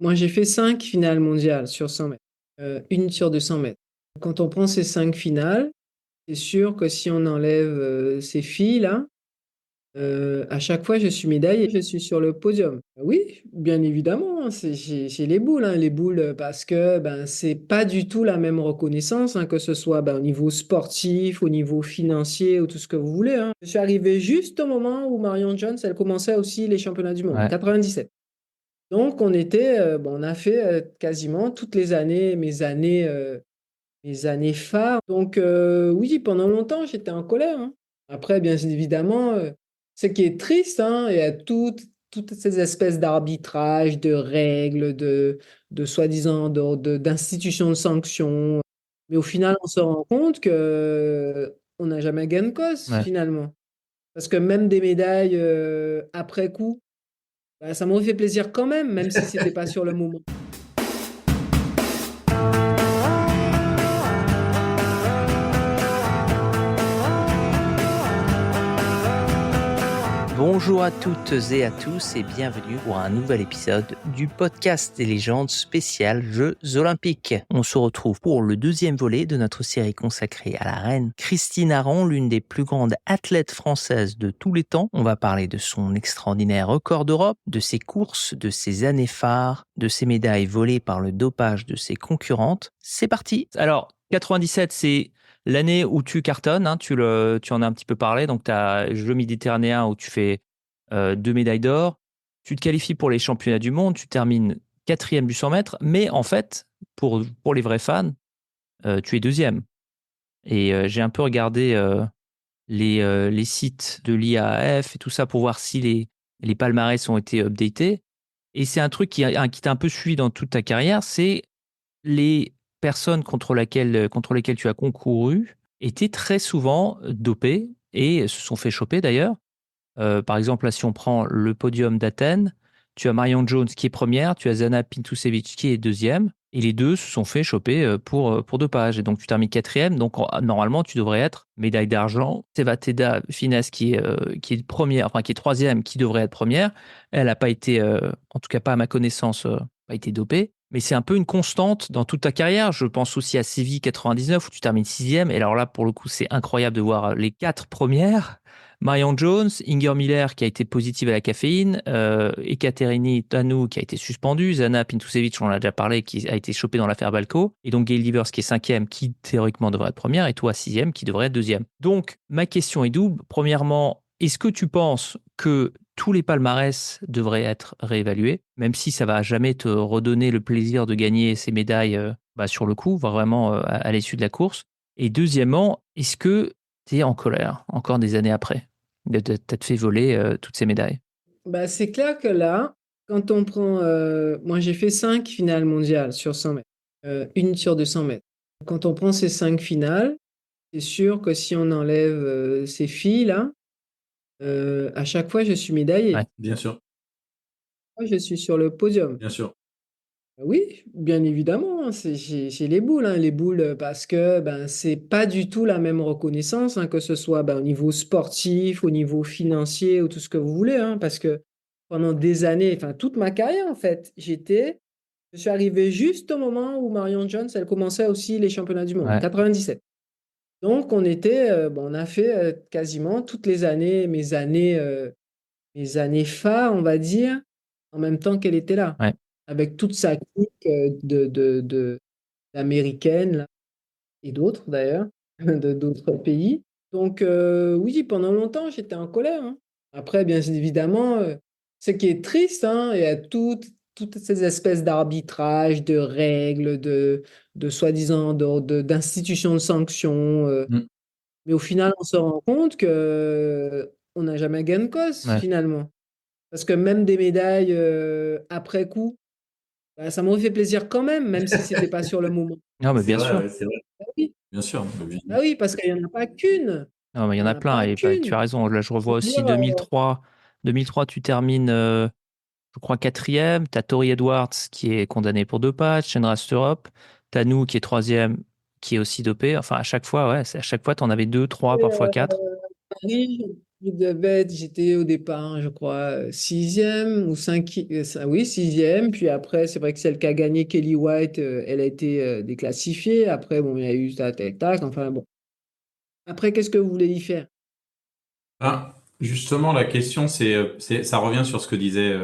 Moi, j'ai fait 5 finales mondiales sur 100 mètres, une sur 200 mètres. Quand on prend ces 5 finales, c'est sûr que si on enlève ces filles-là, à chaque fois, je suis médaillé, je suis sur le podium. Oui, bien évidemment, hein, j'ai les boules, hein, les boules, parce que ben, c'est pas du tout la même reconnaissance, hein, que ce soit ben, au niveau sportif, au niveau financier ou tout ce que vous voulez, hein. Je suis arrivé juste au moment où Marion Jones, elle commençait aussi les championnats du monde, Ouais. 97. Donc, on a fait quasiment toutes les années, mes années phares. Donc, oui, pendant longtemps, j'étais en colère, hein. Après, bien évidemment, ce qui est triste, hein, il y a toutes ces espèces d'arbitrage, de règles, de soi-disant, d'institutions de sanctions. Mais au final, on se rend compte que on n'a jamais gain de cause, Ouais. finalement. Parce que même des médailles après coup, bah, ça m'aurait fait plaisir quand même si c'était pas sur le moment. Bonjour à toutes et à tous et bienvenue pour un nouvel épisode du podcast des légendes spéciales Jeux Olympiques. On se retrouve pour le deuxième volet de notre série consacrée à la reine Christine Aron, l'une des plus grandes athlètes françaises de tous les temps. On va parler de son extraordinaire record d'Europe, de ses courses, de ses années phares, de ses médailles volées par le dopage de ses concurrentes. C'est parti. Alors, 97, c'est l'année où tu cartonnes, hein, tu en as un petit peu parlé, donc tu as Jeux méditerranéens où tu fais 2 médailles d'or, tu te qualifies pour les championnats du monde, tu termines quatrième du 100 mètres, mais en fait, pour les vrais fans, tu es deuxième. Et j'ai un peu regardé les sites de l'IAAF et tout ça pour voir si les palmarès ont été updatés. Et c'est un truc qui t'a un peu suivi dans toute ta carrière, c'est les personnes contre lesquelles tu as concouru étaient très souvent dopées et se sont fait choper d'ailleurs. Par exemple, là, si on prend le podium d'Athènes, tu as Marion Jones qui est première, tu as Zana Pintusevich qui est deuxième, et les deux se sont fait choper pour dopage. Et donc, tu termines quatrième. Donc, normalement, tu devrais être médaille d'argent. Tevateda Finesse qui est première, enfin qui est troisième, qui devrait être première. Elle n'a pas été, en tout cas pas à ma connaissance, pas été dopée. Mais c'est un peu une constante dans toute ta carrière. Je pense aussi à Séville 99 où tu termines sixième. Et alors là, pour le coup, c'est incroyable de voir les quatre premières. Marion Jones, Inger Miller qui a été positive à la caféine, Ekaterini Tanou qui a été suspendue, Zana Pintusevich, on en a déjà parlé, qui a été chopée dans l'affaire Balco, et donc Gail Livers qui est cinquième, qui théoriquement devrait être première, et toi sixième, qui devrait être deuxième. Donc ma question est double. Premièrement, est-ce que tu penses que tous les palmarès devraient être réévalués, même si ça va jamais te redonner le plaisir de gagner ces médailles sur le coup, vraiment à l'issue de la course? Et deuxièmement, est-ce que tu es en colère, encore des années après, de t'être fait voler toutes ces médailles? Bah, c'est clair que là, quand on prend. Moi, j'ai fait 5 finales mondiales sur 100 mètres, une sur 200 mètres. Quand on prend ces 5 finales, c'est sûr que si on enlève ces filles-là, à chaque fois, je suis médaillé. Ouais. Bien sûr, Moi, je suis sur le podium. bien sûr. Oui, bien évidemment, hein, j'ai les boules, parce que ben, c'est pas du tout la même reconnaissance, hein, que ce soit ben, au niveau sportif, au niveau financier ou tout ce que vous voulez, hein, parce que pendant des années, enfin toute ma carrière en fait, je suis arrivé juste au moment où Marion Jones, elle commençait aussi les championnats du monde, Ouais. 97. Donc on a fait quasiment toutes les années, mes années phares, on va dire, en même temps qu'elle était là, Ouais. avec toute sa clique d'américaines là, et d'autres d'ailleurs, de d'autres pays. Donc oui, pendant longtemps, j'étais en colère, hein. Après, bien évidemment, ce qui est triste, hein, il y a toutes ces espèces d'arbitrage, de règles, de soi-disant, d'institutions de sanctions. Mm. Mais au final, on se rend compte que on n'a jamais gain de cause, Ouais. finalement. Parce que même des médailles après coup, bah, ça m'aurait fait plaisir quand même si c'était pas sur le moment. Non, mais C'est bien vrai, sûr. ouais, c'est vrai. Ah oui, Bien sûr. ah oui, parce qu'il n'y en a pas qu'une. Non, mais il y Il en n'y a en a plein pas et bah, tu qu'une. as raison. Là, je revois Faut aussi dire, 2003. 2003, tu termines, je crois, quatrième. Tu as Tori Edwards qui est condamné pour dopage, Shenras Europe. Tanou qui est troisième, qui est aussi dopé. Enfin, à chaque fois, ouais, à chaque fois, tu en avais deux, trois, parfois quatre. Paris, J'étais au départ, je crois, sixième ou cinquième, oui, sixième. Puis après, c'est vrai que celle qui a gagné, Kelly White, elle a été déclassifiée. Après, bon, il y a eu tac, tac, tac. Enfin, bon. Après, qu'est-ce que vous voulez y faire? Ah, justement, la question, ça revient sur ce que disait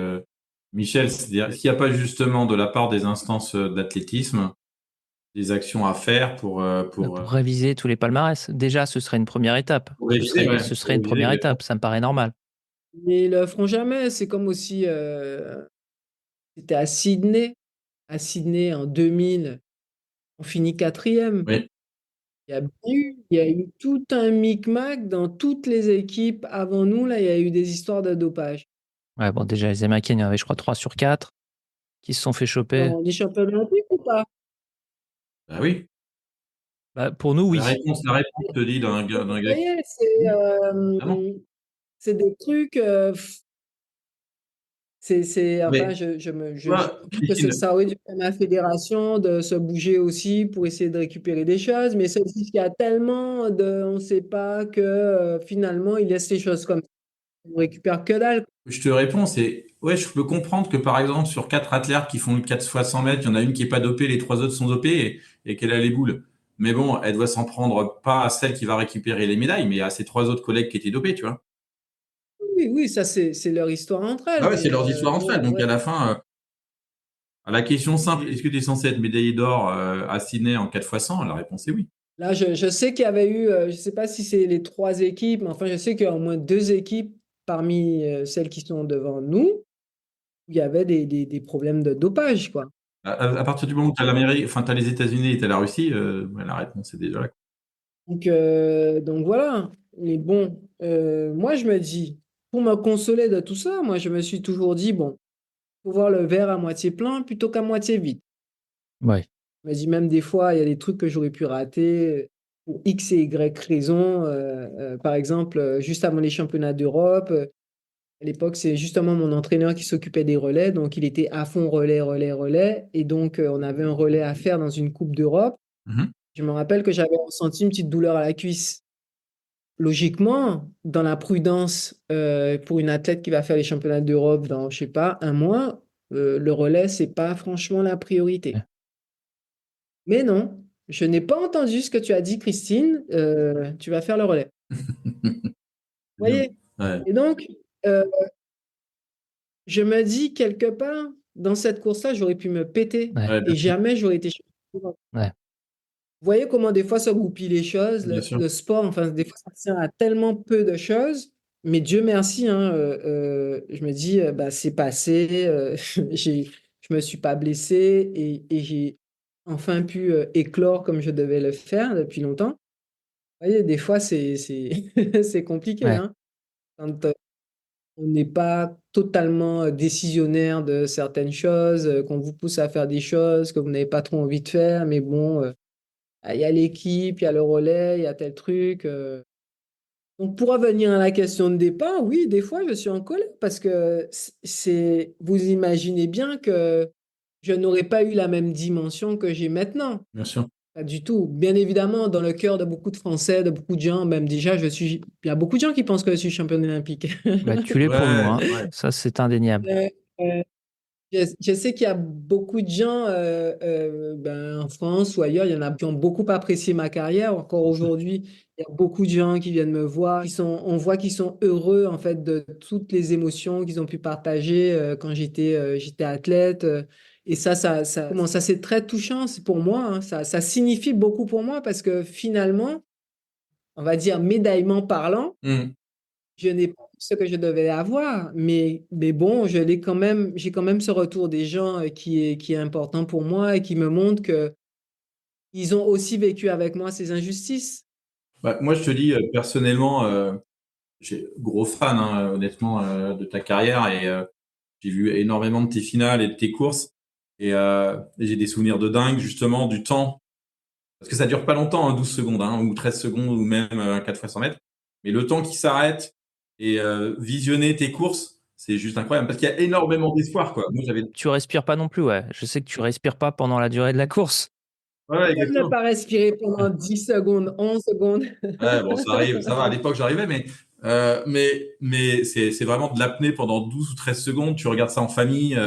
Michel, c'est-à-dire, est-ce qu'il n'y a pas justement de la part des instances d'athlétisme des actions à faire Pour réviser tous les palmarès. Déjà, ce serait une première étape. pour réviser, ouais, Ce pour serait une réviser, première ouais. étape, ça me paraît normal. Mais ils le feront jamais. C'est comme aussi, c'était à Sydney. À Sydney en 2000, on finit quatrième. Oui. Il y a eu tout un micmac dans toutes les équipes avant nous. Là, il y a eu des histoires de dopage. Ouais, bon, déjà, les Américains, il y en avait, je crois, 3 sur 4 qui se sont fait choper. Dans les championnats olympiques ou pas? Bah oui. Bah, pour nous, La oui. réponse, la réponse te dit Vous d'un gars qui... voyez, Oui, évidemment. c'est des trucs. Enfin, Mais, tu je vois, trouve que Christine, ça aurait dû permettre à la fédération de se bouger aussi pour essayer de récupérer des choses. Mais c'est aussi qu'il y a tellement de. On ne sait pas que finalement, ils laissent les choses comme ça. On récupère que dalle. je te réponds, ouais, je peux comprendre que par exemple, sur 4 athlètes qui font le 4 fois 100 mètres, il y en a une qui est pas dopée, les 3 autres sont dopés et qu'elle a les boules. Mais bon, elle doit s'en prendre pas à celle qui va récupérer les médailles, mais à ses 3 autres collègues qui étaient dopés, tu vois. Oui, oui, ça, c'est leur histoire entre Ah elles. ouais, c'est Mais leurs histoires entre elles. bon, Donc ouais. à la fin, à la question simple, est-ce que tu es censé être médaillé d'or à Sydney en 4 fois 100? La réponse est oui. Là, je sais qu'il y avait eu, je ne sais pas si c'est les trois équipes, mais enfin, je sais qu'il y a au moins deux équipes parmi celles qui sont devant nous, où il y avait des problèmes de dopage, quoi. À partir du moment où tu as l'Amérique, enfin, tu as les États-Unis et tu as la Russie, ouais, la réponse est déjà là. Donc voilà. Mais bon, moi, je me dis, pour me consoler de tout ça, moi, je me suis toujours dit, bon, faut voir le verre à moitié plein plutôt qu'à moitié vide. Ouais. Je me dis, même des fois, il y a des trucs que j'aurais pu rater pour X et Y raisons. Par exemple, juste avant les championnats d'Europe. À l'époque, c'est justement mon entraîneur qui s'occupait des relais, donc il était à fond relais, relais, relais. Et donc, on avait un relais à faire dans une Coupe d'Europe. Mhm. Je me rappelle que j'avais ressenti une petite douleur à la cuisse. Logiquement, dans la prudence, pour une athlète qui va faire les championnats d'Europe dans, je sais pas, un mois, le relais, c'est pas franchement la priorité. Ouais. Mais non, je n'ai pas entendu ce que tu as dit, Christine. Tu vas faire le relais. C'est Vous bien. voyez? Ouais, Et donc, euh, je me dis quelque part, dans cette course-là, j'aurais pu me péter Ouais. ouais, bien et sûr. jamais j'aurais été champion d'Europe. Ouais. Vous voyez comment des fois ça goupille les choses, Bien sûr. le sport, enfin, des fois ça tient à tellement peu de choses, mais Dieu merci, hein, je me dis, bah, c'est passé, je me suis pas blessé et j'ai enfin pu éclore comme je devais le faire depuis longtemps. Vous voyez, des fois c'est compliqué, Ouais. hein, quand on n'est pas totalement décisionnaire de certaines choses, qu'on vous pousse à faire des choses que vous n'avez pas trop envie de faire, mais bon, il y a l'équipe, il y a le relais, il y a tel truc. Donc, pour revenir à la question de départ, oui, des fois, je suis en colère parce que vous imaginez bien que je n'aurais pas eu la même dimension que j'ai maintenant. Bien sûr. Pas du tout. Bien évidemment, dans le cœur de beaucoup de Français, de beaucoup de gens, même déjà, il y a beaucoup de gens qui pensent que je suis championne olympique. Bah, tu l'es pour nous, Ouais, hein. ouais. Ça, c'est indéniable. Euh, euh, je sais qu'il y a beaucoup de gens ben, en France ou ailleurs, il y en a qui ont beaucoup apprécié ma carrière. Encore aujourd'hui, il y a beaucoup de gens qui viennent me voir, on voit qu'ils sont heureux en fait de toutes les émotions qu'ils ont pu partager quand j'étais athlète. Et ça c'est très touchant c'est pour moi, hein. Ça signifie beaucoup pour moi parce que finalement, on va dire médaillement parlant, Mhm. je n'ai pas ce que je devais avoir, mais bon, j'ai quand même ce retour des gens qui est important pour moi et qui me montre que ils ont aussi vécu avec moi ces injustices. Bah, moi, je te dis, personnellement, j'ai gros fan, hein, honnêtement, de ta carrière et j'ai vu énormément de tes finales et de tes courses et j'ai des souvenirs de dingue, justement, du temps. Parce que ça dure pas longtemps, hein, 12 secondes, hein, ou 13 secondes, ou même un 4 fois 100 mètres. Mais le temps qui s'arrête et visionner tes courses, c'est juste incroyable. Parce qu'il y a énormément d'espoir, quoi. Moi, j'avais... Tu respires pas non plus, ouais. Je sais que tu respires pas pendant la durée de la course. Ouais, Même ne exactement. pas respirer pendant 10 secondes, 11 secondes. Ouais, bon, ça arrive, ça va. À l'époque, j'arrivais, mais Mais c'est vraiment de l'apnée pendant 12 ou 13 secondes. Tu regardes ça en famille,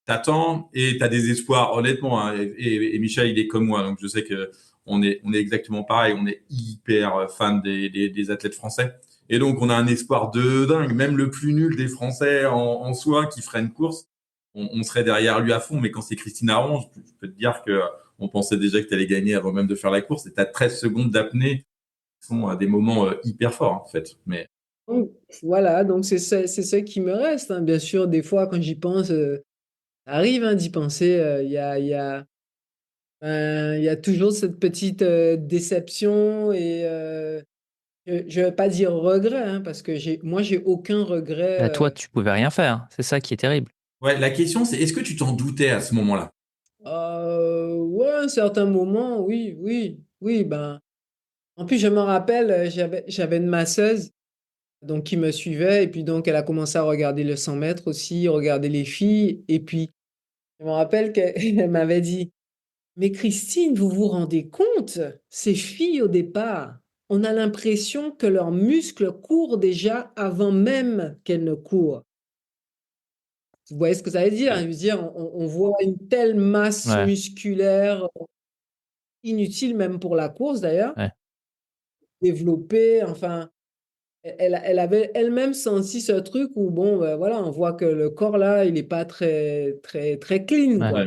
t'attends et t'as des espoirs, honnêtement. Hein. Et Michel, il est comme moi, donc je sais que on est exactement pareil. On est hyper fan des athlètes français. Et donc, on a un espoir de dingue. Même le plus nul des Français en soi qui ferait une course, on serait derrière lui à fond. Mais quand c'est Christine Aron, je peux te dire que on pensait déjà que tu allais gagner avant même de faire la course. Et tu as 13 secondes d'apnée qui sont des moments hyper forts, en fait. Mais Donc, voilà, donc c'est ça qui me reste, hein. Bien sûr, des fois, quand j'y pense, ça arrive, hein, d'y penser. Il y a toujours cette petite déception et je ne vais pas dire regret, hein, parce que moi, j'ai aucun regret. Bah, toi, tu pouvais rien faire. C'est ça qui est terrible. ouais, la question, c'est est-ce que tu t'en doutais à ce moment-là? Ouais, à un certain moment, oui, oui, oui. Ben, en plus, je me rappelle, j'avais une masseuse donc, qui me suivait, et puis donc, elle a commencé à regarder le 100 mètres aussi, regarder les filles, et puis, je me rappelle qu'elle m'avait dit, mais Christine, vous vous rendez compte, ces filles au départ, on a l'impression que leurs muscles courent déjà avant même qu'elles ne courent. Vous voyez ce que ça veut dire? Je veux dire, on voit une telle masse Ouais, musculaire inutile même pour la course d'ailleurs, ouais, développée, enfin, elle avait elle-même senti ce truc où, bon, ben, voilà, on voit que le corps là, il n'est pas très, très, très clean, ouais. quoi. Ouais.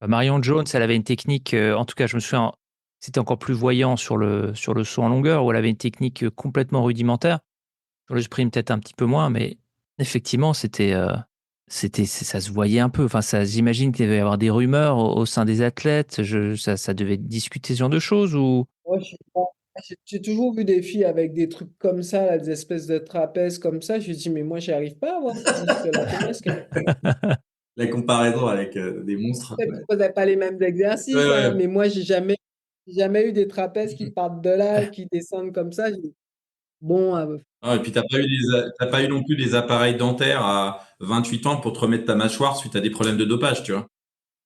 Bah, Marion Jones, elle avait une technique, en tout cas, je me souviens, c'était encore plus voyant sur le saut en longueur, où elle avait une technique complètement rudimentaire. Sur le sprint, peut-être un petit peu moins, mais effectivement, ça se voyait un peu. Enfin, j'imagine qu'il devait y avoir des rumeurs au sein des athlètes. Ça devait discuter ce genre de choses ou. Moi, je sais pas. J'ai toujours vu des filles avec des trucs comme ça, là, des espèces de trapèzes comme ça. Je me dis, mais moi, j'arrive pas à avoir ces muscles-là. Comment est-ce que. La comparaison avec des monstres. Peut-être qu'ils faisaient pas les mêmes Ouais, exercices, hein, ouais. mais moi, j'ai jamais eu des trapèzes qui partent de là et qui descendent comme ça. Bon, Ah, et puis t'as pas eu non plus des appareils dentaires à 28 ans pour te remettre ta mâchoire suite à des problèmes de dopage, tu vois.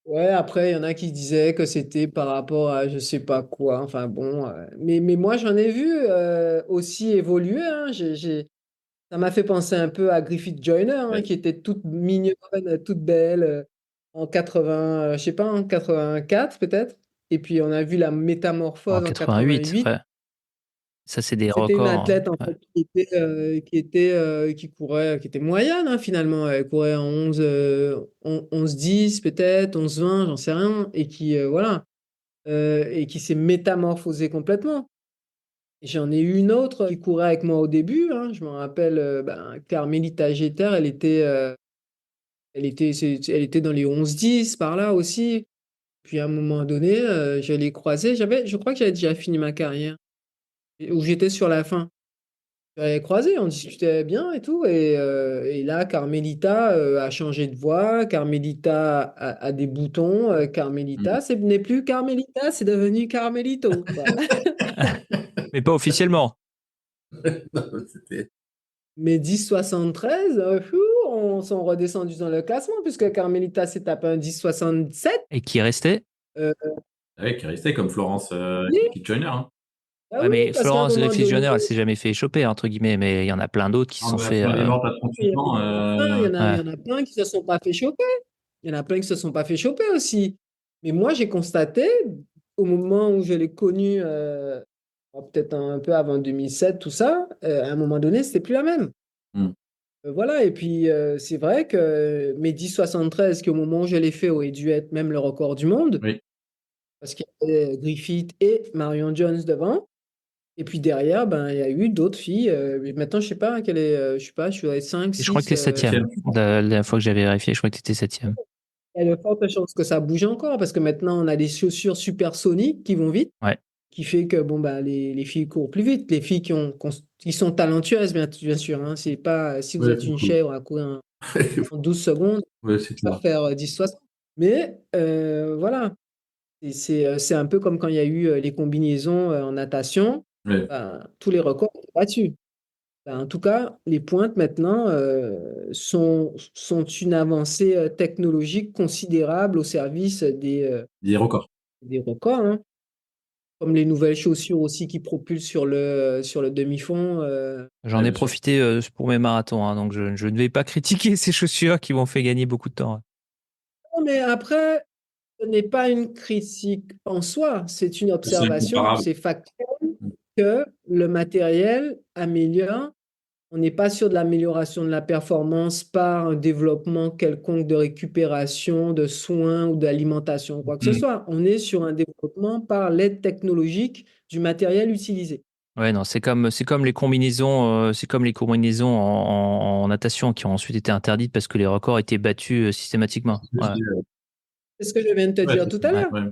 ouais, après, il y en a qui disaient que c'était par rapport à je sais pas quoi. Enfin bon, mais moi, j'en ai vu aussi évoluer, hein. Ça m'a fait penser un peu à Griffith Joyner, hein, Ouais. qui était toute mignonne, toute belle, en 80, je sais pas, en 84 peut-être. Et puis on a vu la En métamorphose en 88, 88. ouais. Ça, c'est des C'était une records. athlète en Ouais. fait qui courait, qui était moyenne, hein, finalement. Elle courait en 11-10 peut-être, 11-20, j'en sais rien, et qui voilà, et qui s'est métamorphosée complètement. Et j'en ai eu une autre qui courait avec moi au début, hein. Je me rappelle, ben, Carmelita Jeter, elle était dans les 11-10 par là aussi. Puis à un moment donné, je l'ai croisée. Je crois que j'avais déjà fini ma carrière, ou j'étais sur la fin. Je l'avais croisée, on discutait bien et tout. Et là, Carmelita a changé de voix. Carmelita a des boutons. Mm. Carmelita, ce n'est plus Carmelita, c'est devenu Carmelito. Voilà. Mais pas officiellement. C'était- Mais 10,73, on sont redescendus dans le classement puisque Carmelita s'est tapé un 10,67. Et qui restait? Euh, Ouais, qui restait comme Florence oui, Griffith Joyner. Hein. ah Ouais, oui, mais parce qu'à un Florence moment Griffith donné, Joyner, elle s'est jamais fait choper, entre guillemets, mais il y en a plein d'autres qui se Ah, sont bah, fait. elle est morte à il 38 y en ans. a plein, il Ouais. y en a plein qui se sont pas fait choper. Il y en a plein qui se sont pas fait choper aussi. Mais moi, j'ai constaté, au moment où je l'ai connu, peut-être un peu avant 2007, tout ça, à un moment donné, c'était plus la même. Mm. Voilà, et puis c'est vrai que mes 10,73, qui au moment où je l'ai fait, aurait dû être même le record du monde, Oui. parce qu'il y avait Griffith et Marion Jones devant. Et puis derrière, ben, il y a eu d'autres filles. Mais maintenant, je sais pas quelle est, je sais pas, je suis à 5, Et je crois que 6. tu es septième. La fois que j'avais vérifié, je crois que tu étais septième. Il y a de fortes chances que ça bouge encore parce que maintenant, on a des chaussures supersoniques qui vont vite, Ouais. qui fait que bon, bah, les filles courent plus vite. Les filles qui sont talentueuses, bien sûr. Hein. C'est pas, si vous Ouais, êtes c'est une cool. chèvre à courir en 12 secondes, Ouais, c'est ça va clair. faire 10-60. Mais voilà, c'est un peu comme quand il y a eu les combinaisons en natation. Ouais. Ben, tous les records étaient battus. Ben, en tout cas, les pointes maintenant sont une avancée technologique considérable au service Des records. des records, hein. comme les nouvelles chaussures aussi qui propulsent sur le demi-fond. J'en Ouais, ai bien sûr. profité pour mes marathons, hein, donc je ne vais pas critiquer ces chaussures qui m'ont fait gagner beaucoup de temps. Non, mais après, ce n'est pas une critique en soi, c'est une C'est observation, incomparable. c'est factuel que le matériel améliore. On n'est pas sur de l'amélioration de la performance par un développement quelconque de récupération, de soins ou d'alimentation, quoi que ce Mm. soit. On est sur un développement par l'aide technologique du matériel utilisé. Ouais, non, c'est comme les combinaisons en natation qui ont ensuite été interdites parce que les records étaient battus systématiquement. Ouais. C'est ce que je viens de te Ouais, dire c'est tout ça. à l'heure. Ouais.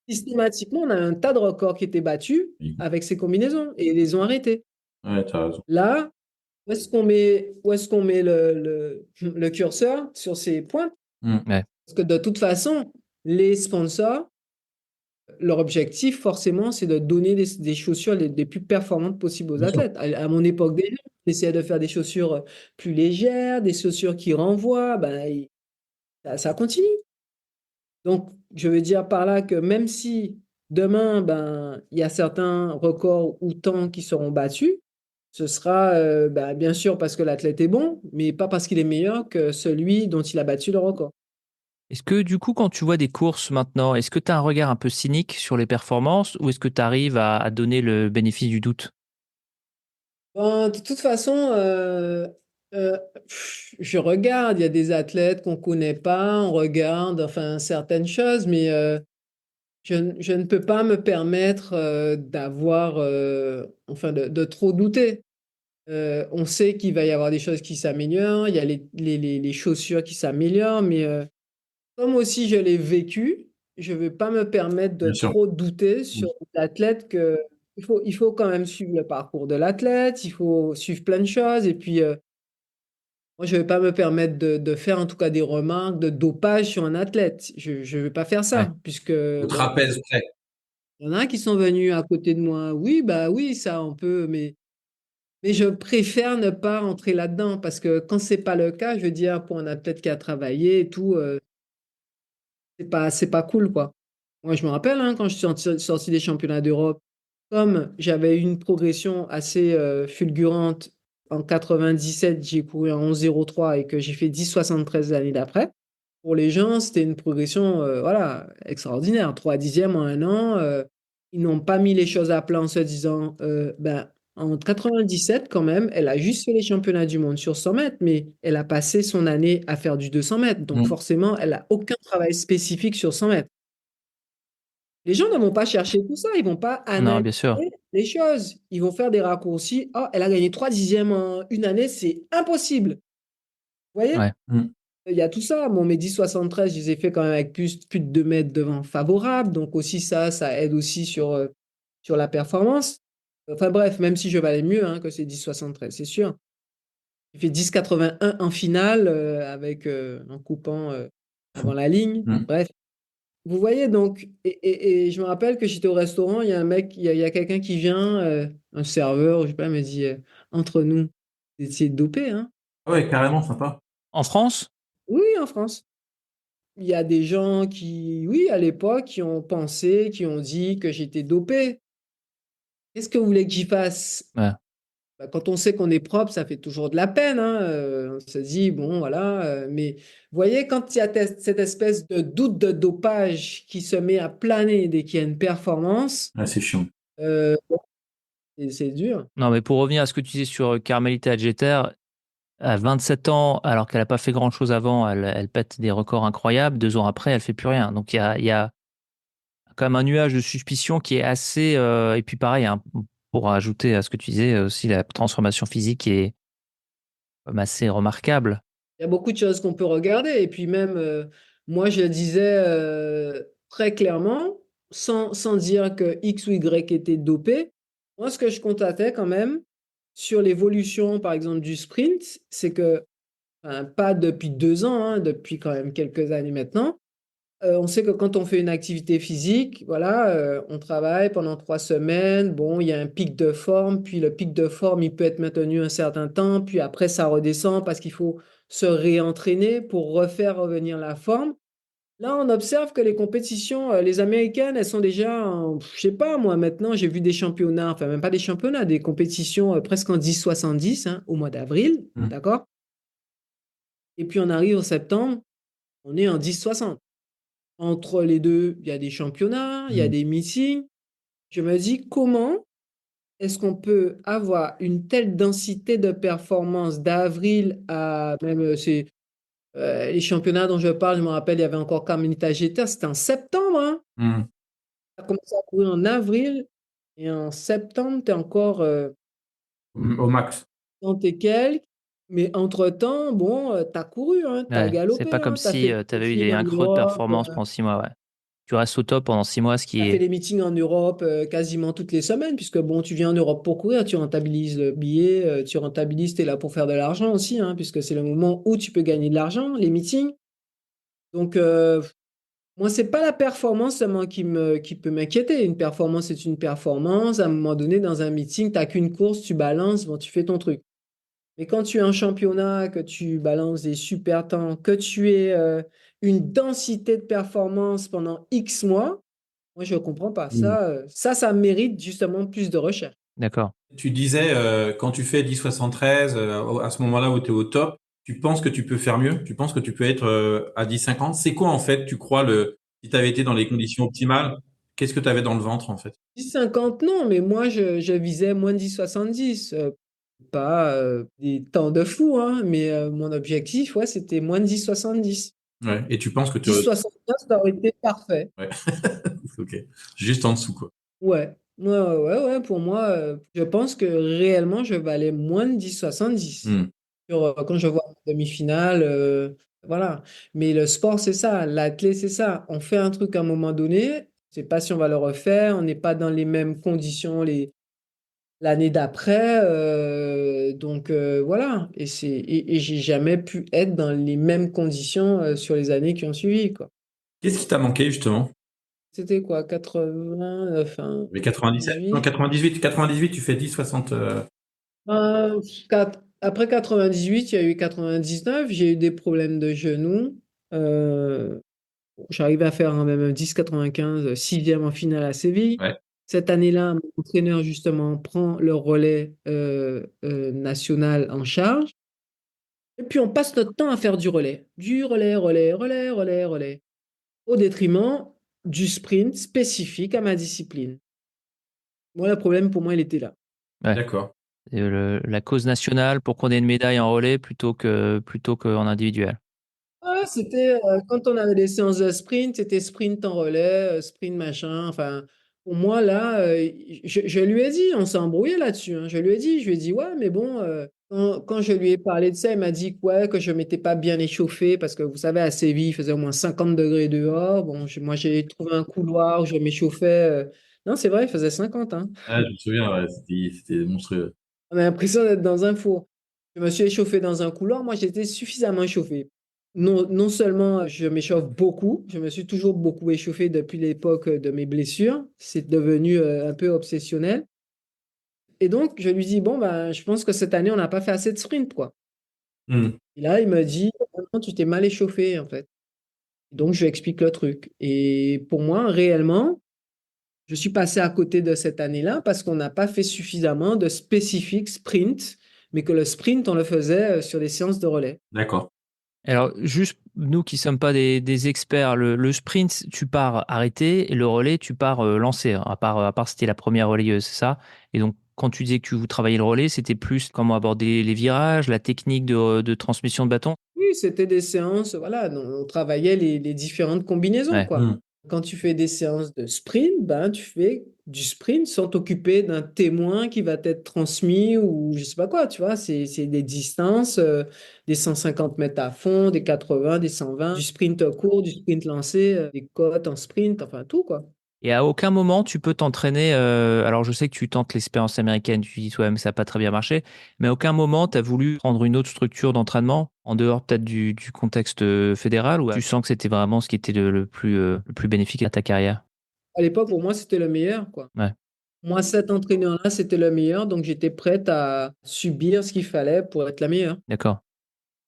Systématiquement, on a un tas de records qui étaient battus avec ces combinaisons et ils les ont arrêtés. Ouais, t'as raison. Là, où est-ce qu'on met le curseur sur ces points? Mm. Ouais. Parce que de toute façon, les sponsors, leur objectif, forcément, c'est de donner des chaussures les plus performantes possibles aux Bien sûr. athlètes. À mon époque déjà, on essayait de faire des chaussures plus légères, des chaussures qui renvoient, ben, ça continue. Donc, je veux dire par là que même si demain, ben, il y a certains records ou temps qui seront battus, ce sera ben, bien sûr parce que l'athlète est bon, mais pas parce qu'il est meilleur que celui dont il a battu le record. Est-ce que du coup, quand tu vois des courses maintenant, est-ce que tu as un regard un peu cynique sur les performances ou est-ce que tu arrives à donner le bénéfice du doute? Ben, de toute façon, je regarde, il y a des athlètes qu'on ne connaît pas, on regarde enfin, certaines choses, mais je ne peux pas me permettre d'avoir, enfin, de trop douter. On sait qu'il va y avoir des choses qui s'améliorent, il y a les chaussures qui s'améliorent, mais comme aussi je l'ai vécu, je ne vais pas me permettre de Bien sûr. trop douter Mm. sur l'athlète que il faut quand même suivre le parcours de l'athlète, il faut suivre plein de choses, et puis moi, je ne vais pas me permettre de faire en tout cas des remarques de dopage sur un athlète. Je ne vais pas faire Ouais. ça, puisque Au bon, trapèze près. il y en a qui sont venus à côté de moi. Oui, bah oui, ça on peut, mais je préfère ne pas rentrer là-dedans parce que quand c'est pas le cas, je veux dire, pour un athlète qui a travaillé et tout, c'est pas cool, quoi. Moi, je me rappelle, hein, quand je suis sorti des championnats d'Europe, comme j'avais eu une progression assez fulgurante en 97, j'ai couru en 11,03 et que j'ai fait 10,73 l'année d'après. Pour les gens, c'était une progression voilà, extraordinaire. 3 dixièmes en un an. Ils n'ont pas mis les choses à plat en se disant, ben, en 97, quand même, elle a juste fait les championnats du monde sur 100 mètres, mais elle a passé son année à faire du 200 mètres. Donc Mm. forcément, elle n'a aucun travail spécifique sur 100 mètres. Les gens ne vont pas chercher tout ça, ils ne vont pas Non, analyser bien sûr. les choses. Ils vont faire des raccourcis. Oh, elle a gagné 3 dixièmes en une année, c'est impossible. Vous voyez? Ouais. Mm. Il y a tout ça. Mon Mehdi 73, je les ai fait quand même avec plus de 2 mètres devant favorable. Donc aussi ça aide aussi sur la performance. Enfin bref, même si je valais mieux hein, que ces 10,73, c'est sûr. J'ai fait 10,81 en finale avec en coupant avant la ligne. Mm. Bref. Vous voyez donc, et je me rappelle que j'étais au restaurant, il y a un mec, il y a quelqu'un qui vient, un serveur, je sais pas, il me dit, entre nous, vous étiez dopé, hein? Ah ouais, carrément sympa. En France? Oui, en France. Il y a des gens qui, oui, à l'époque, qui ont pensé, qui ont dit que j'étais dopé. Qu'est-ce que vous voulez que j'y fasse? Ouais. Bah, quand on sait qu'on est propre, ça fait toujours de la peine, hein. On se dit, bon, voilà. Mais vous voyez, quand il y a cette espèce de doute de dopage qui se met à planer dès qu'il y a une performance, Ouais, c'est chiant. bon, c'est dur. Non, mais pour revenir à ce que tu disais sur Carmelita Adjeter, à 27 ans, alors qu'elle n'a pas fait grand-chose avant, elle pète des records incroyables. 2 ans après, elle fait plus rien. Donc il y a quand même un nuage de suspicion qui est assez. Et puis pareil, hein, pour ajouter à ce que tu disais, aussi la transformation physique qui est comme assez remarquable. Il y a beaucoup de choses qu'on peut regarder. Et puis même, moi, je le disais très clairement, sans dire que X ou Y était dopé. Moi, ce que je constatais quand même sur l'évolution, par exemple, du sprint, c'est que, enfin, pas depuis 2 ans, hein, depuis quand même quelques années maintenant, on sait que quand on fait une activité physique, voilà, on travaille pendant 3 semaines. Bon, il y a un pic de forme, puis le pic de forme, il peut être maintenu un certain temps, puis après, ça redescend parce qu'il faut se réentraîner pour refaire revenir la forme. Là, on observe que les compétitions, les américaines, elles sont déjà je sais pas moi, maintenant, j'ai vu des championnats, enfin même pas des championnats, des compétitions presque en 10-70 hein, au mois d'avril, Mm. d'accord? Et puis on arrive en septembre, on est en 10-60. Entre les deux, il y a des championnats, il y a Mm. des meetings. Je me dis, comment est-ce qu'on peut avoir une telle densité de performance d'avril à même les championnats dont je parle, je me rappelle, il y avait encore Carmelita Jeter, c'était en septembre, hein. Mm. Tu as commencé à courir en avril et en septembre, tu es encore Au max. 30 et quelques. Mais entre-temps, bon, tu as couru, hein, tu as Ouais, c'est pas galopé, comme hein, tu as si fait tu des avais eu meetings en un creux de Europe. performance pendant 6 mois, ouais. Tu restes au top pendant 6 mois, ce Tu qui as fait est. des meetings en Europe quasiment toutes les semaines, puisque bon, tu viens en Europe pour courir, tu rentabilises le billet, tu rentabilises, tu es là pour faire de l'argent aussi, hein, puisque c'est le moment où tu peux gagner de l'argent, les meetings. Donc, moi, c'est pas la performance seulement qui peut m'inquiéter. Une performance, c'est une performance. À un moment donné, dans un meeting, tu n'as qu'une course, tu balances, bon, tu fais ton truc. Mais quand tu es en championnat, que tu balances des super temps, que tu aies une densité de performance pendant X mois, moi, je ne comprends pas. Mm. Ça mérite justement plus de recherche. D'accord. Tu disais, quand tu fais 10,73, à ce moment-là où tu es au top, tu penses que tu peux faire mieux? Tu penses que tu peux être à 10,50? C'est quoi, en fait, tu crois, si tu avais été dans les conditions optimales, qu'est-ce que tu avais dans le ventre, en fait? 10,50, non, mais moi, je visais moins de 10,70. Pas des temps de fou, hein, mais mon objectif, ouais, c'était moins de 10,70. Ouais. Et tu penses que tu... 10,69, ça aurait été parfait. Ouais. Ok. Juste en dessous, quoi. Ouais, ouais, ouais, ouais, ouais, pour moi, je pense que réellement, je valais moins de 10,70. Mm. Quand je vois la demi-finale, voilà. Mais le sport, c'est ça. La clé, c'est ça. On fait un truc à un moment donné. Je sais pas si on va le refaire. On n'est pas dans les mêmes conditions l'année d'après. Donc, voilà. Et j'ai jamais pu être dans les mêmes conditions sur les années qui ont suivi, quoi. Qu'est-ce qui t'a manqué, justement? C'était quoi, 80, enfin, Mais 97? Non, 98? 98. 98, tu fais 10,60. Après 98, il y a eu 99. J'ai eu des problèmes de genoux. Euh, J'arrivais à faire même un 10,95, sixième en finale à Séville. Ouais. Cette année-là, mon entraîneur, justement, prend le relais national en charge. Et puis, on passe notre temps à faire du relais. Du relais, relais, relais, relais, relais. Au détriment du sprint spécifique à ma discipline. Moi, le problème, pour moi, il était là. Ouais. D'accord. Et la cause nationale pour qu'on ait une médaille en relais plutôt qu'en individuel. Ouais, c'était quand on avait des séances de sprint, c'était sprint en relais, sprint machin. Enfin, pour moi, là, je lui ai dit, on s'est embrouillé là-dessus, hein. Je lui ai dit, ouais, mais bon, quand je lui ai parlé de ça, il m'a dit que, ouais, que je ne m'étais pas bien échauffé parce que vous savez, à Séville, il faisait au moins 50 degrés dehors. Bon, moi, j'ai trouvé un couloir où je m'échauffais. Non, c'est vrai, il faisait 50, hein. Ah, je me souviens, ouais, c'était monstrueux. On a l'impression d'être dans un four. Je me suis échauffé dans un couloir. Moi, j'étais suffisamment échauffé. Non, non seulement je m'échauffe beaucoup, je me suis toujours beaucoup échauffé depuis l'époque de mes blessures. C'est devenu un peu obsessionnel. Et donc, je lui dis, bon, ben, je pense que cette année, on n'a pas fait assez de sprint, quoi. Mm. Et là, il me dit, non, tu t'es mal échauffé, en fait. Donc, je lui explique le truc. Et pour moi, réellement, je suis passé à côté de cette année-là parce qu'on n'a pas fait suffisamment de spécifiques sprint, mais que le sprint, on le faisait sur des séances de relais. D'accord. Alors, juste nous qui sommes pas des experts, le sprint, tu pars arrêté et le relais, tu pars lancé, hein, à part c'était la première relayeuse, c'est ça? Et donc, quand tu disais que vous travaillez le relais, c'était plus comment aborder les virages, la technique de transmission de bâton? Oui, c'était des séances, voilà, on travaillait les différentes combinaisons, Ouais. quoi. Mm. Quand tu fais des séances de sprint, ben, tu fais du sprint sans t'occuper d'un témoin qui va t'être transmis ou je sais pas quoi, tu vois. C'est des distances, des 150 mètres à fond, des 80, des 120, du sprint court, du sprint lancé, des côtes en sprint, enfin tout, quoi. Et à aucun moment, tu peux t'entraîner. Alors, je sais que tu tentes l'expérience américaine, tu dis toi-même, ça n'a pas très bien marché, mais à aucun moment, tu as voulu prendre une autre structure d'entraînement, en dehors peut-être du contexte fédéral, ou tu sens que c'était vraiment ce qui était le plus bénéfique à ta carrière? À l'époque, pour moi, c'était le meilleur, quoi. Ouais, Moi, cet entraîneur-là, c'était le meilleur, donc j'étais prête à subir ce qu'il fallait pour être la meilleure. d'accord.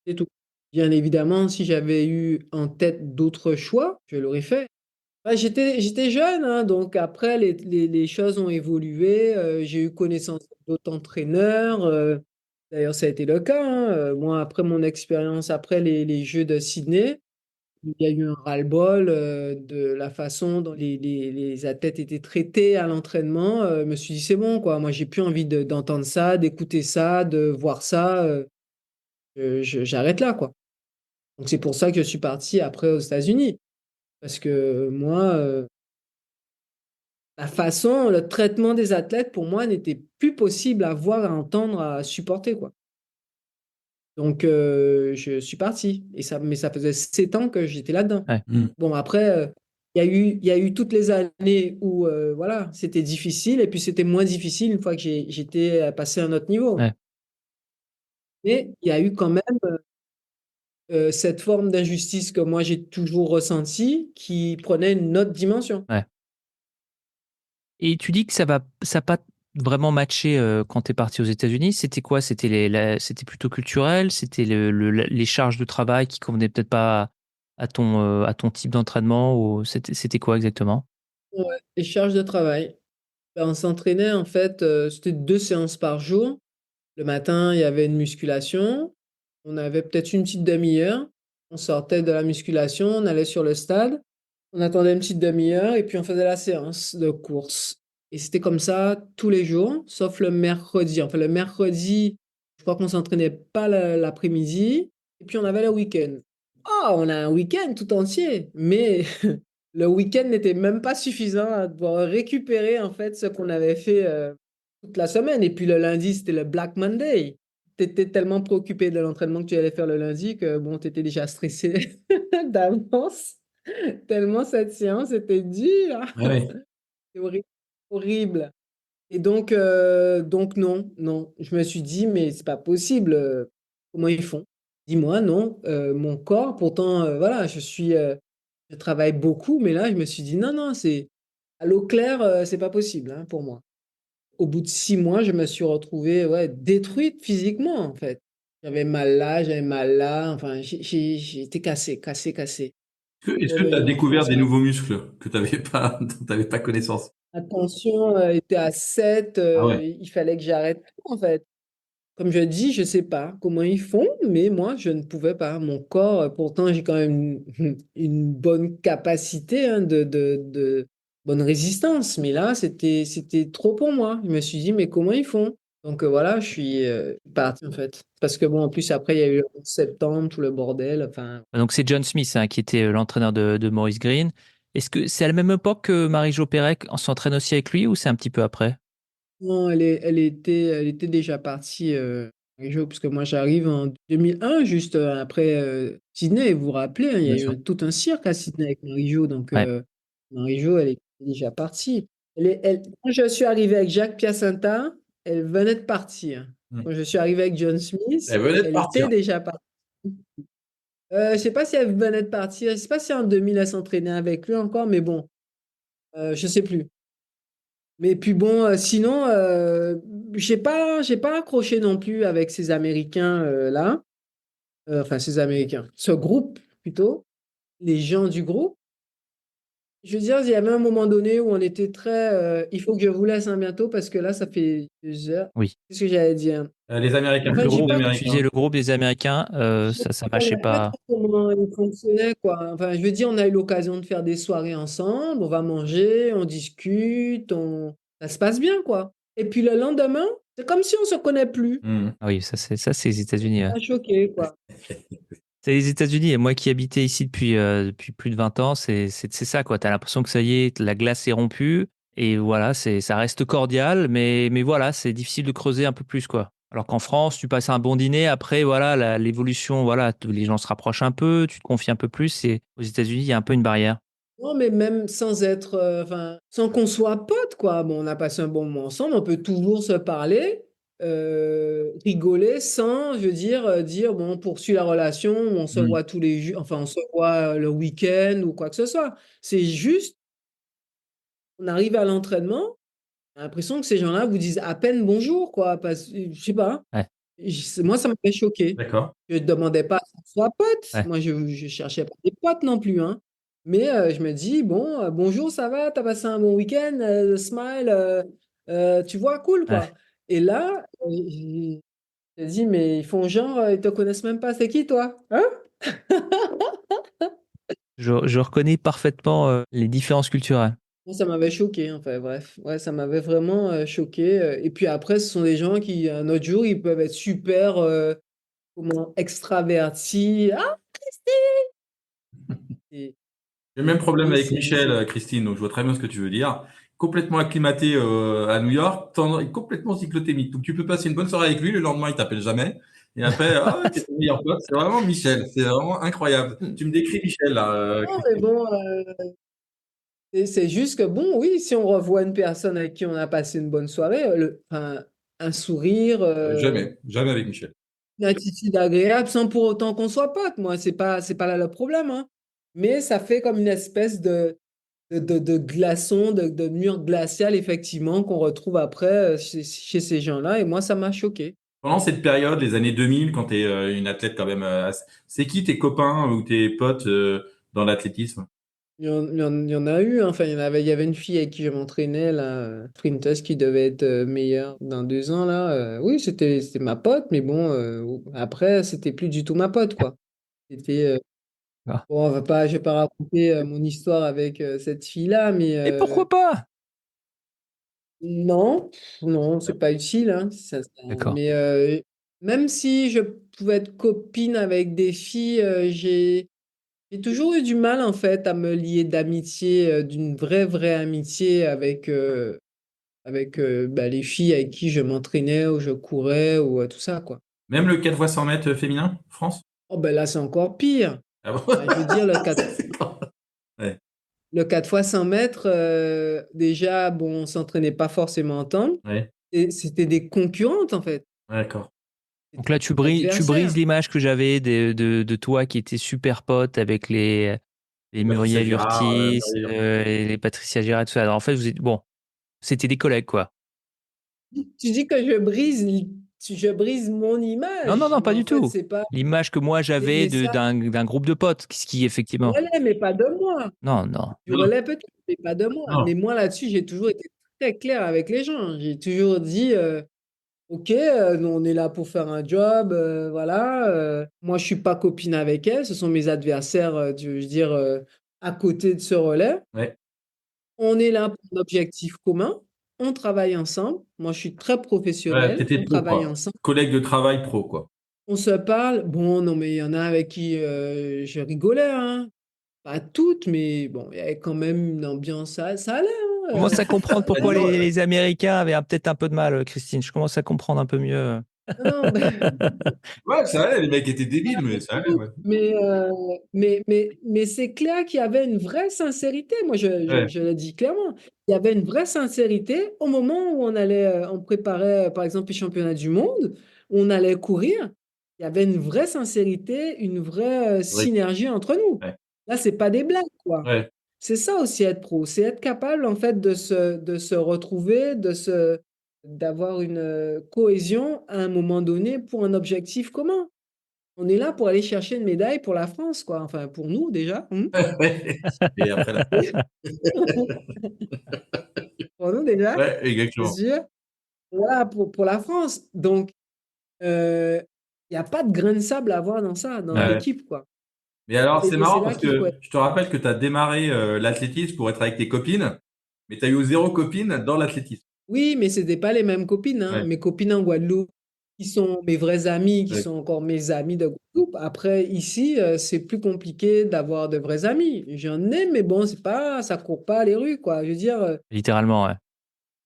C'est tout. Bien évidemment, si j'avais eu en tête d'autres choix, je l'aurais fait. Ouais, j'étais jeune, hein, donc après, les choses ont évolué. J'ai eu connaissance d'autres entraîneurs. D'ailleurs, ça a été le cas, hein. Moi, après mon expérience, après les Jeux de Sydney, il y a eu un ras-le-bol de la façon dont les athlètes étaient traités à l'entraînement. Je me suis dit, c'est bon, quoi. Moi, j'ai plus envie d'entendre ça, d'écouter ça, de voir ça. J'arrête là, quoi. Donc, c'est pour ça que je suis parti après aux États-Unis. Parce que moi, la façon, le traitement des athlètes, pour moi, n'était plus possible à voir, à entendre, à supporter, quoi. Donc, je suis parti. Mais ça faisait 7 ans que j'étais là-dedans. Ouais. Bon, après, il y a eu toutes les années où, voilà, c'était difficile, et puis c'était moins difficile une fois que j'étais passé à un autre niveau. Ouais. Mais il y a eu quand même cette forme d'injustice que moi j'ai toujours ressentie qui prenait une autre dimension. Ouais. Et tu dis que ça a pas vraiment matché quand tu es parti aux États-Unis. C'était quoi? C'était plutôt culturel? C'était les charges de travail qui convenaient peut-être pas à ton type d'entraînement? Ou c'était quoi exactement? Ouais, les charges de travail. Ben, on s'entraînait en fait, c'était 2 séances par jour. Le matin, il y avait une musculation. On avait peut-être une petite demi-heure. On sortait de la musculation, on allait sur le stade. On attendait une petite demi-heure et puis on faisait la séance de course. Et c'était comme ça tous les jours, sauf le mercredi. Enfin, le mercredi, je crois qu'on s'entraînait pas l'après-midi. Et puis on avait le week-end. Ah, on a un week-end tout entier. Mais le week-end n'était même pas suffisant à pouvoir récupérer en fait ce qu'on avait fait toute la semaine. Et puis le lundi, c'était le Black Monday. Tu étais tellement préoccupé de l'entraînement que tu allais faire le lundi que bon, tu étais déjà stressé d'avance. Tellement cette séance était dure. Ah ouais. C'est horrible. Horrible. Et donc non, non. Je me suis dit, mais c'est pas possible. Comment ils font? Dis-moi, non. Mon corps, pourtant, voilà, je travaille beaucoup, mais là, je me suis dit, non, non, c'est à l'eau claire, c'est pas possible, hein, pour moi. Au bout de 6 mois, je me suis retrouvée, ouais, détruite physiquement, en fait. J'avais mal là, j'avais mal là. Enfin, j'étais cassé, cassé, cassé. Est-ce que tu as Revenu en découvert France, des nouveaux muscles que tu n'avais pas, dont tu pas connaissance? ma tension était à 7. Ah ouais. Il fallait que j'arrête tout, en fait. Comme je dis, je sais pas comment ils font, mais moi, je ne pouvais pas. Mon corps, pourtant, j'ai quand même une bonne capacité, hein, de bonne résistance. Mais là, c'était trop pour moi. Je me suis dit, mais comment ils font? Donc voilà, je suis parti, en fait. Parce que bon, en plus, après, il y a eu le 11 septembre, tout le bordel. Enfin, Donc c'est John Smith, hein, qui était l'entraîneur de Maurice Green. Est-ce que c'est à la même époque que Marie-Jo Pérec s'entraîne aussi avec lui ou c'est un petit peu après? non, elle était déjà partie, parce que moi, j'arrive en 2001, juste après Sydney. Vous vous rappelez, hein, il y Bien a eu sûr. tout un cirque à Sydney avec Marie-Jo. Donc, Ouais. Marie-Jo, elle était déjà partie. Quand je suis arrivé avec Jacques Piacenta, elle venait de partir. Mm. Quand je suis arrivé avec John Smith, Elle venait de elle partir. était déjà partie. Je ne sais pas si elle venait de partir. Je ne sais pas si en 2000, elle s'entraînait avec lui encore, mais bon, je ne sais plus. Mais puis bon, sinon, j'ai pas accroché non plus avec ces Américains là. Enfin, ces Américains. Ce groupe, plutôt. Les gens du groupe. Je veux dire, il y avait un moment donné où on était très. Il faut que je vous laisse, hein, bientôt parce que là, ça fait 2 heures. Oui. Qu'est-ce que j'allais dire? Les En Américains, fait, le j'ai groupe pas, Tu disais américain. le groupe des Américains, je ça marchait savais pas pas. trop comment ils fonctionnaient, quoi. Enfin, je veux dire, on a eu l'occasion de faire des soirées ensemble, on va manger, on discute, ça se passe bien, quoi. Et puis le lendemain, c'est comme si on se connaît plus. Mm. Ah oui, ça c'est les États-Unis. Ouais. Pas choqué, quoi. C'est les États-Unis et moi qui habitais ici depuis plus de 20 ans, c'est ça quoi. T'as l'impression que ça y est, la glace est rompue et voilà, ça reste cordial, mais voilà, c'est difficile de creuser un peu plus quoi. Alors qu'en France, tu passes un bon dîner, après voilà, l'évolution, voilà, les gens se rapprochent un peu, tu te confies un peu plus. Et aux États-Unis, il y a un peu une barrière. Non, mais même sans être, enfin, sans qu'on soit potes, quoi. Bon, on a passé un bon moment ensemble, on peut toujours se parler, rigoler sans, je veux dire, dire, bon, on poursuit la relation, on se Mm. voit tous les jours, enfin, on se voit le week-end ou quoi que ce soit. C'est juste, on arrive à l'entraînement, on a l'impression que ces gens-là vous disent à peine bonjour, quoi. Parce, je sais pas. Ouais. Moi, ça m'avait choqué. D'accord. Je ne demandais pas à ce qu'on soit potes. Ouais. Moi, je ne cherchais pas des potes non plus, hein. Mais je me dis, bon, bonjour, ça va? T'as passé un bon week-end? Smile, tu vois, cool, Ouais. quoi. Et là, j'ai dit, mais ils font genre, ils te connaissent même pas. C'est qui, toi? Hein? Je reconnais parfaitement les différences culturelles. Moi, ça m'avait choqué, enfin, bref. Ouais, ça m'avait vraiment choqué. Et puis après, ce sont des gens qui, un autre jour, ils peuvent être super, comment, extravertis. Ah, et, J'ai le même problème et avec Michel, Christine, donc je vois très bien ce que tu veux dire. Complètement acclimaté à New York, complètement cyclotémique. Donc tu peux passer une bonne soirée avec lui, le lendemain il t'appelle jamais. Et après, ah, t'es ton meilleur pote. C'est vraiment Michel, c'est vraiment incroyable. Tu me décris Michel là, non, mais Christine. bon, c'est juste que, bon, oui, si on revoit une personne avec qui on a passé une bonne soirée, enfin, un sourire, Jamais, jamais avec Michel. une attitude agréable, sans pour autant qu'on soit potes, moi, c'est pas là le problème, hein. Mais ça fait comme une espèce de glaçon, de mur glacial, effectivement, qu'on retrouve après chez ces gens-là. Et moi, ça m'a choqué. Pendant cette période, les années 2000, quand tu es une athlète quand même, c'est qui tes copains ou tes potes dans l'athlétisme? Il y en a eu, hein. Enfin, il y avait une fille avec qui je m'entraînais, là, sprinteuse, qui devait être meilleure dans 2 ans, là. Oui, c'était ma pote, mais bon, après, c'était plus du tout ma pote, quoi. C'était, Ah. bon, je vais pas raconter mon histoire avec cette fille-là, mais Et pourquoi pas? non, non, c'est pas utile, hein, D'accord. mais même si je pouvais être copine avec des filles, j'ai toujours eu du mal en fait à me lier d'amitié, d'une vraie, vraie amitié avec bah, les filles avec qui je m'entraînais ou je courais ou tout ça, quoi. Même le 4 fois 100 mètres féminin, France? Oh ben là, c'est encore pire. Ah bon? Enfin, je veux dire, C'est quand- Ouais, le 4 fois 100 mètres, déjà, bon, on s'entraînait pas forcément ensemble ouais, et c'était des concurrentes en fait. ouais, d'accord. Donc C'était là, des tu brises adversaires. l'image que j'avais de toi qui était super pote avec les Et Patricia Muriel Girard, Urtis, Muriel Hurtis. et les Patricia Girard, tout ça. Alors, en fait, bon, c'était des collègues, quoi. Tu dis que je brise mon Non, non, image, non, mais pas en du fait, tout. c'est pas. L'image que moi j'avais Mais ça, d'un groupe de potes, ce qui du effectivement. relais, mais pas de moi. Non, non. Du Non, relais peut-être, mais pas de moi. non. Mais moi, là-dessus, j'ai toujours été très clair avec les gens. J'ai toujours dit, OK, nous, on est là pour faire un job, voilà. Moi, je suis pas copine avec elles. Ce sont mes adversaires, je veux dire, à côté de ce relais. Ouais. On est là pour un objectif commun. On travaille ensemble. Moi, je suis très Ouais, professionnelle. t'étais On pro, travaille quoi. ensemble. Collègue de travail pro, quoi. On se parle. Bon, non, mais il y en a avec qui je rigolais, hein. Pas toutes, mais bon, il y avait quand même une ambiance, ça allait, hein. Je commence à comprendre Bah, pourquoi dis donc, les Américains avaient peut-être un peu de mal, Christine. Je commence à comprendre un peu mieux. Non, non, ouais, ça allait, les mecs étaient débiles, mais ça allait, ouais. mais c'est clair qu'il y avait une vraie sincérité. Moi, Ouais, je le dis clairement. Il y avait une vraie sincérité au moment où on préparait, par exemple, les championnats du monde, où on allait courir. Il y avait une vraie sincérité, une vraie vrai. synergie entre nous. Ouais, Là, c'est pas des blagues, quoi. ouais, C'est ça aussi être pro, c'est être capable en fait de se retrouver, d'avoir une cohésion à un moment donné pour un objectif commun. On est là pour aller chercher une médaille pour la France, quoi. Enfin, pour nous déjà, hein. ouais. Et après, là. Pour nous déjà, Ouais, c'est exactement. sûr. Voilà, pour la France. Donc, il n'y a pas de grain de sable à avoir dans ça, dans Ouais. Ouais. l'équipe, quoi. Mais alors, c'est Et c'est marrant là parce qu'il faut que être. je te rappelle que tu as démarré l'athlétisme pour être avec tes copines, mais tu as eu zéro copine dans l'athlétisme. Oui, mais ce n'étaient pas les mêmes copines, hein. Ouais, Mes copines en Guadeloupe, qui sont mes vraies amies, qui ouais. sont encore mes amies de Guadeloupe. Après, ici, c'est plus compliqué d'avoir de vrais amis. J'en ai, mais bon, c'est pas, ça court pas les rues, quoi. Je veux dire, Littéralement, ouais.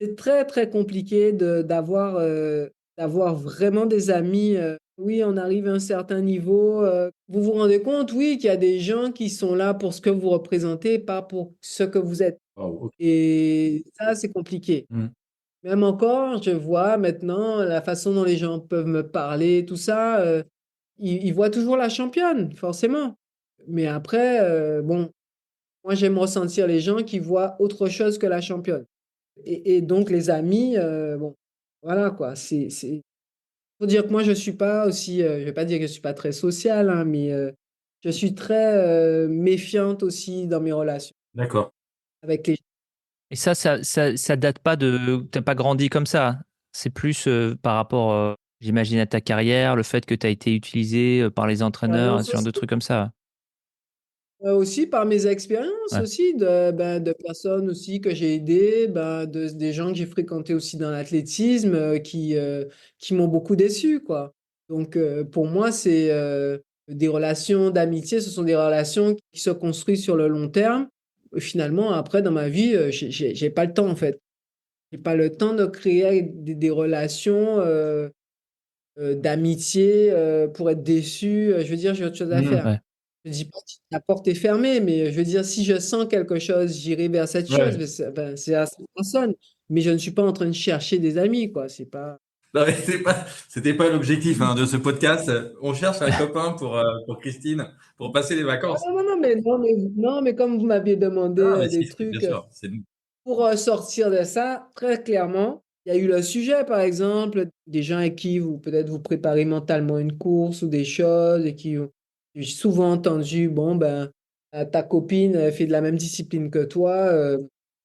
c'est très, très compliqué d'avoir vraiment des amis. Oui, on arrive à un certain niveau. Vous vous rendez compte, oui, qu'il y a des gens qui sont là pour ce que vous représentez, pas pour ce que vous êtes. Oh, ok. Et ça, c'est compliqué. Hmm. Même encore, je vois maintenant la façon dont les gens peuvent me parler, tout ça, ils voient toujours la championne, forcément. Mais après, bon, moi j'aime ressentir les gens qui voient autre chose que la championne. Et donc les amis, bon, voilà quoi, il Faut dire que moi, je suis pas aussi, je vais pas dire que je suis pas très sociale, hein, mais je suis très méfiante aussi dans mes relations D'accord. avec les gens. Et ça date pas de. T'as pas grandi comme ça. C'est plus par rapport, j'imagine, à ta carrière, le fait que tu as été utilisé par les entraîneurs, Expériences ce genre de aussi. trucs comme ça. Aussi par mes expériences Ouais. aussi de personnes aussi que j'ai aidées, des gens que j'ai fréquentés aussi dans l'athlétisme qui m'ont beaucoup déçu, quoi. Donc pour moi, c'est des relations d'amitié, ce sont des relations qui se construisent sur le long terme. Finalement, après, dans ma vie, j'ai pas le temps, en fait. J'ai pas le temps de créer des relations d'amitié pour être déçu. Je veux dire, j'ai autre chose à faire. Mmh. Ouais. Je dis pas que la porte est fermée, mais je veux dire, si je sens quelque chose, j'irai vers cette chose. Ouais. Mais c'est à cette personne. Mais je ne suis pas en train de chercher des amis, quoi. C'est pas. Non, mais c'était pas l'objectif hein, de ce podcast. On cherche un copain pour Christine, pour passer les Ah, vacances. non, non, non, non, mais comme vous m'aviez demandé Ah, mais des si, bien trucs sûr. C'est pour sortir de ça, très clairement, il y a eu le sujet, par exemple, des gens avec qui vous peut-être vous préparez mentalement une course ou des choses et qui j'ai souvent entendu, bon, ben, ta copine fait de la même discipline que toi.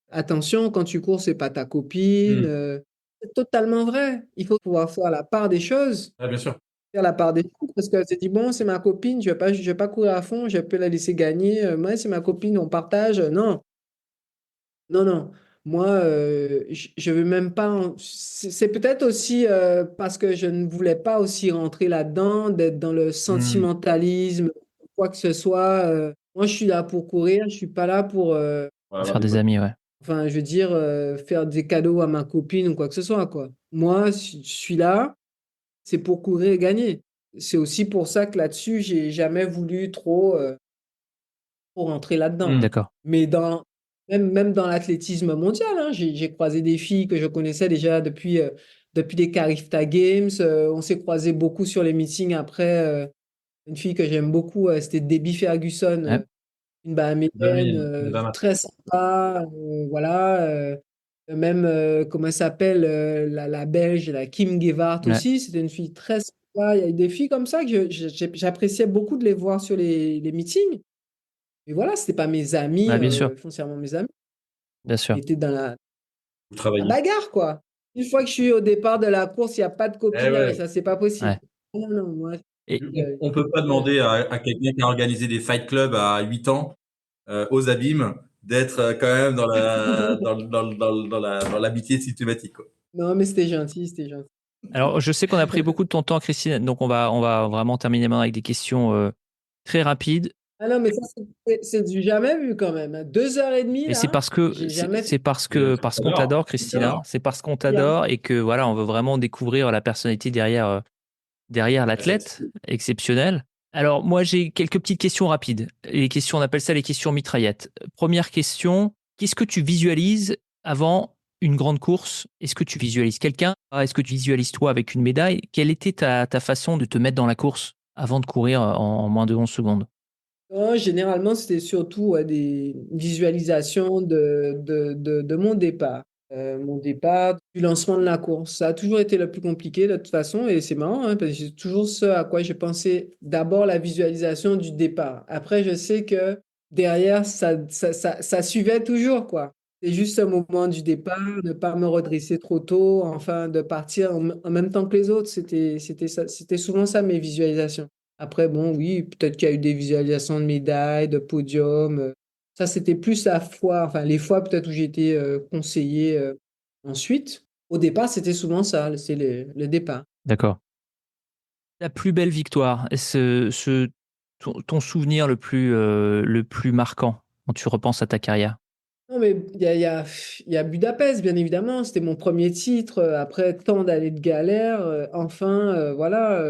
Attention, quand tu cours, c'est pas ta copine. Mmh. C'est totalement vrai. Il faut pouvoir faire la part des choses, Ah, bien sûr. faire la part des choses, parce que c'est dit, bon, c'est ma copine, je vais pas courir à fond, je peux la laisser gagner. Moi, c'est ma copine, on partage. Non. Non, non. Moi, je veux même pas. C'est peut-être aussi parce que je ne voulais pas aussi rentrer là-dedans, d'être dans le Mmh. sentimentalisme, quoi que ce soit. Moi, je suis là pour courir, je suis pas là pour, On va avoir Faire des des potes. amis, ouais. enfin, je veux dire, faire des cadeaux à ma copine ou quoi que ce soit, quoi. Moi, je suis là, c'est pour courir et gagner. C'est aussi pour ça que là-dessus, j'ai jamais voulu trop rentrer là-dedans. Mmh. D'accord. Mais même dans l'athlétisme mondial, hein, j'ai croisé des filles que je connaissais déjà depuis les Carifta Games. On s'est croisé beaucoup sur les meetings après. Une fille que j'aime beaucoup, c'était Debbie Ferguson, Ouais. une Bah oui, Bahaméenne, une Bahama. très sympa. Voilà. Même, comment elle s'appelle, la Belge, la Kim Gewart Ouais. aussi. C'était une fille très sympa. Il y a des filles comme ça que j'appréciais beaucoup de les voir sur les meetings. Mais voilà, c'était pas mes amis, Ouais, bien sûr. foncièrement mes amis. Bien sûr. J'étais dans Vous la travaillez. bagarre, quoi. Une fois que je suis au départ de la course, il n'y a pas de Eh copinage, ouais. ça, c'est pas possible. Ouais. Non, non, moi, Et On peut pas demander à quelqu'un qui a organisé des fight clubs à 8 ans aux abîmes d'être quand même dans l'amitié systématique, quoi. non, mais c'était gentil, c'était gentil. alors, je sais qu'on a pris beaucoup de ton temps, Christine, donc on va vraiment terminer maintenant avec des questions très rapides. Ah non, mais ça, c'est du jamais vu quand même, hein. 2 heures et demie, Et c'est là, parce que j'ai c'est jamais fait. c'est parce Et que parce parce qu'on qu'on t'adore. t'adore, On Christina. t'adore. C'est parce qu'on Bien. t'adore et que voilà, on veut vraiment découvrir la personnalité derrière Athlète. l'athlète exceptionnel. Alors moi j'ai quelques petites questions rapides. Les questions, on appelle ça les questions mitraillettes. Première question, qu'est-ce que tu visualises avant une grande course? Est-ce que tu visualises quelqu'un? Est-ce que tu visualises toi avec une médaille? Quelle était ta façon de te mettre dans la course avant de courir en moins de 11 secondes? Généralement, c'était surtout des visualisations de mon départ. Mon départ, du lancement de la course. Ça a toujours été le plus compliqué de toute façon et c'est marrant hein, parce que c'est toujours ce à quoi j'ai pensé. D'abord, la visualisation du départ. Après, je sais que derrière, ça suivait toujours, quoi. C'est juste ce moment du départ, ne pas me redresser trop tôt, enfin, de partir en même temps que les autres. C'était souvent ça mes visualisations. Après, bon, oui, peut-être qu'il y a eu des visualisations de médailles, de podiums. Ça, c'était plus la fois, enfin, les fois peut-être où j'ai été conseiller ensuite. Au départ, c'était souvent ça, c'est le départ. D'accord. La plus belle victoire, ton souvenir le plus marquant quand tu repenses à ta carrière? Non, mais il y a Budapest, bien évidemment. C'était mon premier titre. Après tant d'années de galère, enfin, voilà.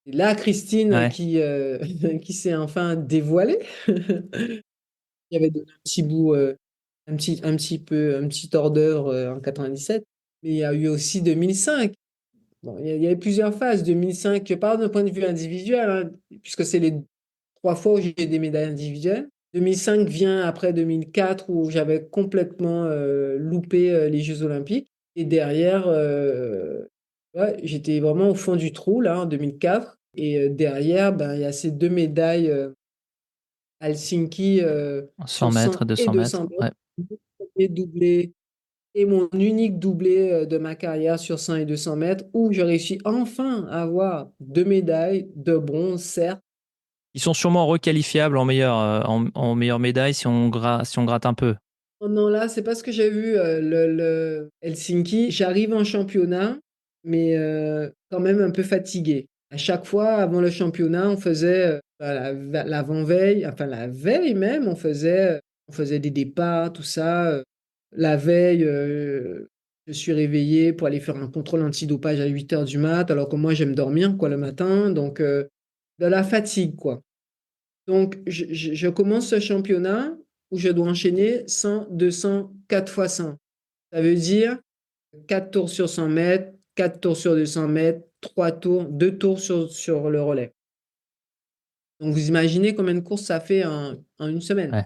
Et là, Christine Ouais, qui s'est enfin dévoilée. Il y avait donné un petit bout, un petit hors d'œuvre en 97. Mais il y a eu aussi 2005. Bon, il y avait plusieurs phases. 2005, je parle d'un point de vue individuel, hein, puisque c'est les 3 fois où j'ai des médailles individuelles. 2005 vient après 2004 où j'avais complètement loupé les Jeux Olympiques. Et derrière, Ouais, j'étais vraiment au fond du trou, là, en 2004. Et derrière, ben, il y a ces deux médailles Helsinki 100 sur mètres, 100 et 200 200 mètres. mètres. Ouais. Et doublé, et mon unique doublé de ma carrière sur 100 et 200 mètres, où je réussis enfin à avoir deux médailles de bronze, certes. Ils sont sûrement requalifiables en meilleure médaille si on gratte un peu. Oh non, là, c'est parce que j'ai vu le Helsinki. J'arrive en championnat, mais quand même un peu fatigué. À chaque fois, avant le championnat, on faisait l'avant-veille, enfin la veille même, on faisait des départs, tout ça. La veille, je suis réveillé pour aller faire un contrôle antidopage à 8 heures du mat, alors que moi, j'aime dormir quoi, le matin. Donc, de la fatigue, quoi. Donc, je commence ce championnat où je dois enchaîner 100, 200, 4 fois 100. Ça veut dire 4 tours sur 100 mètres, 4 tours sur 200 mètres, 3 tours, 2 tours sur le relais. Donc, vous imaginez combien de courses ça fait en une semaine. Ouais.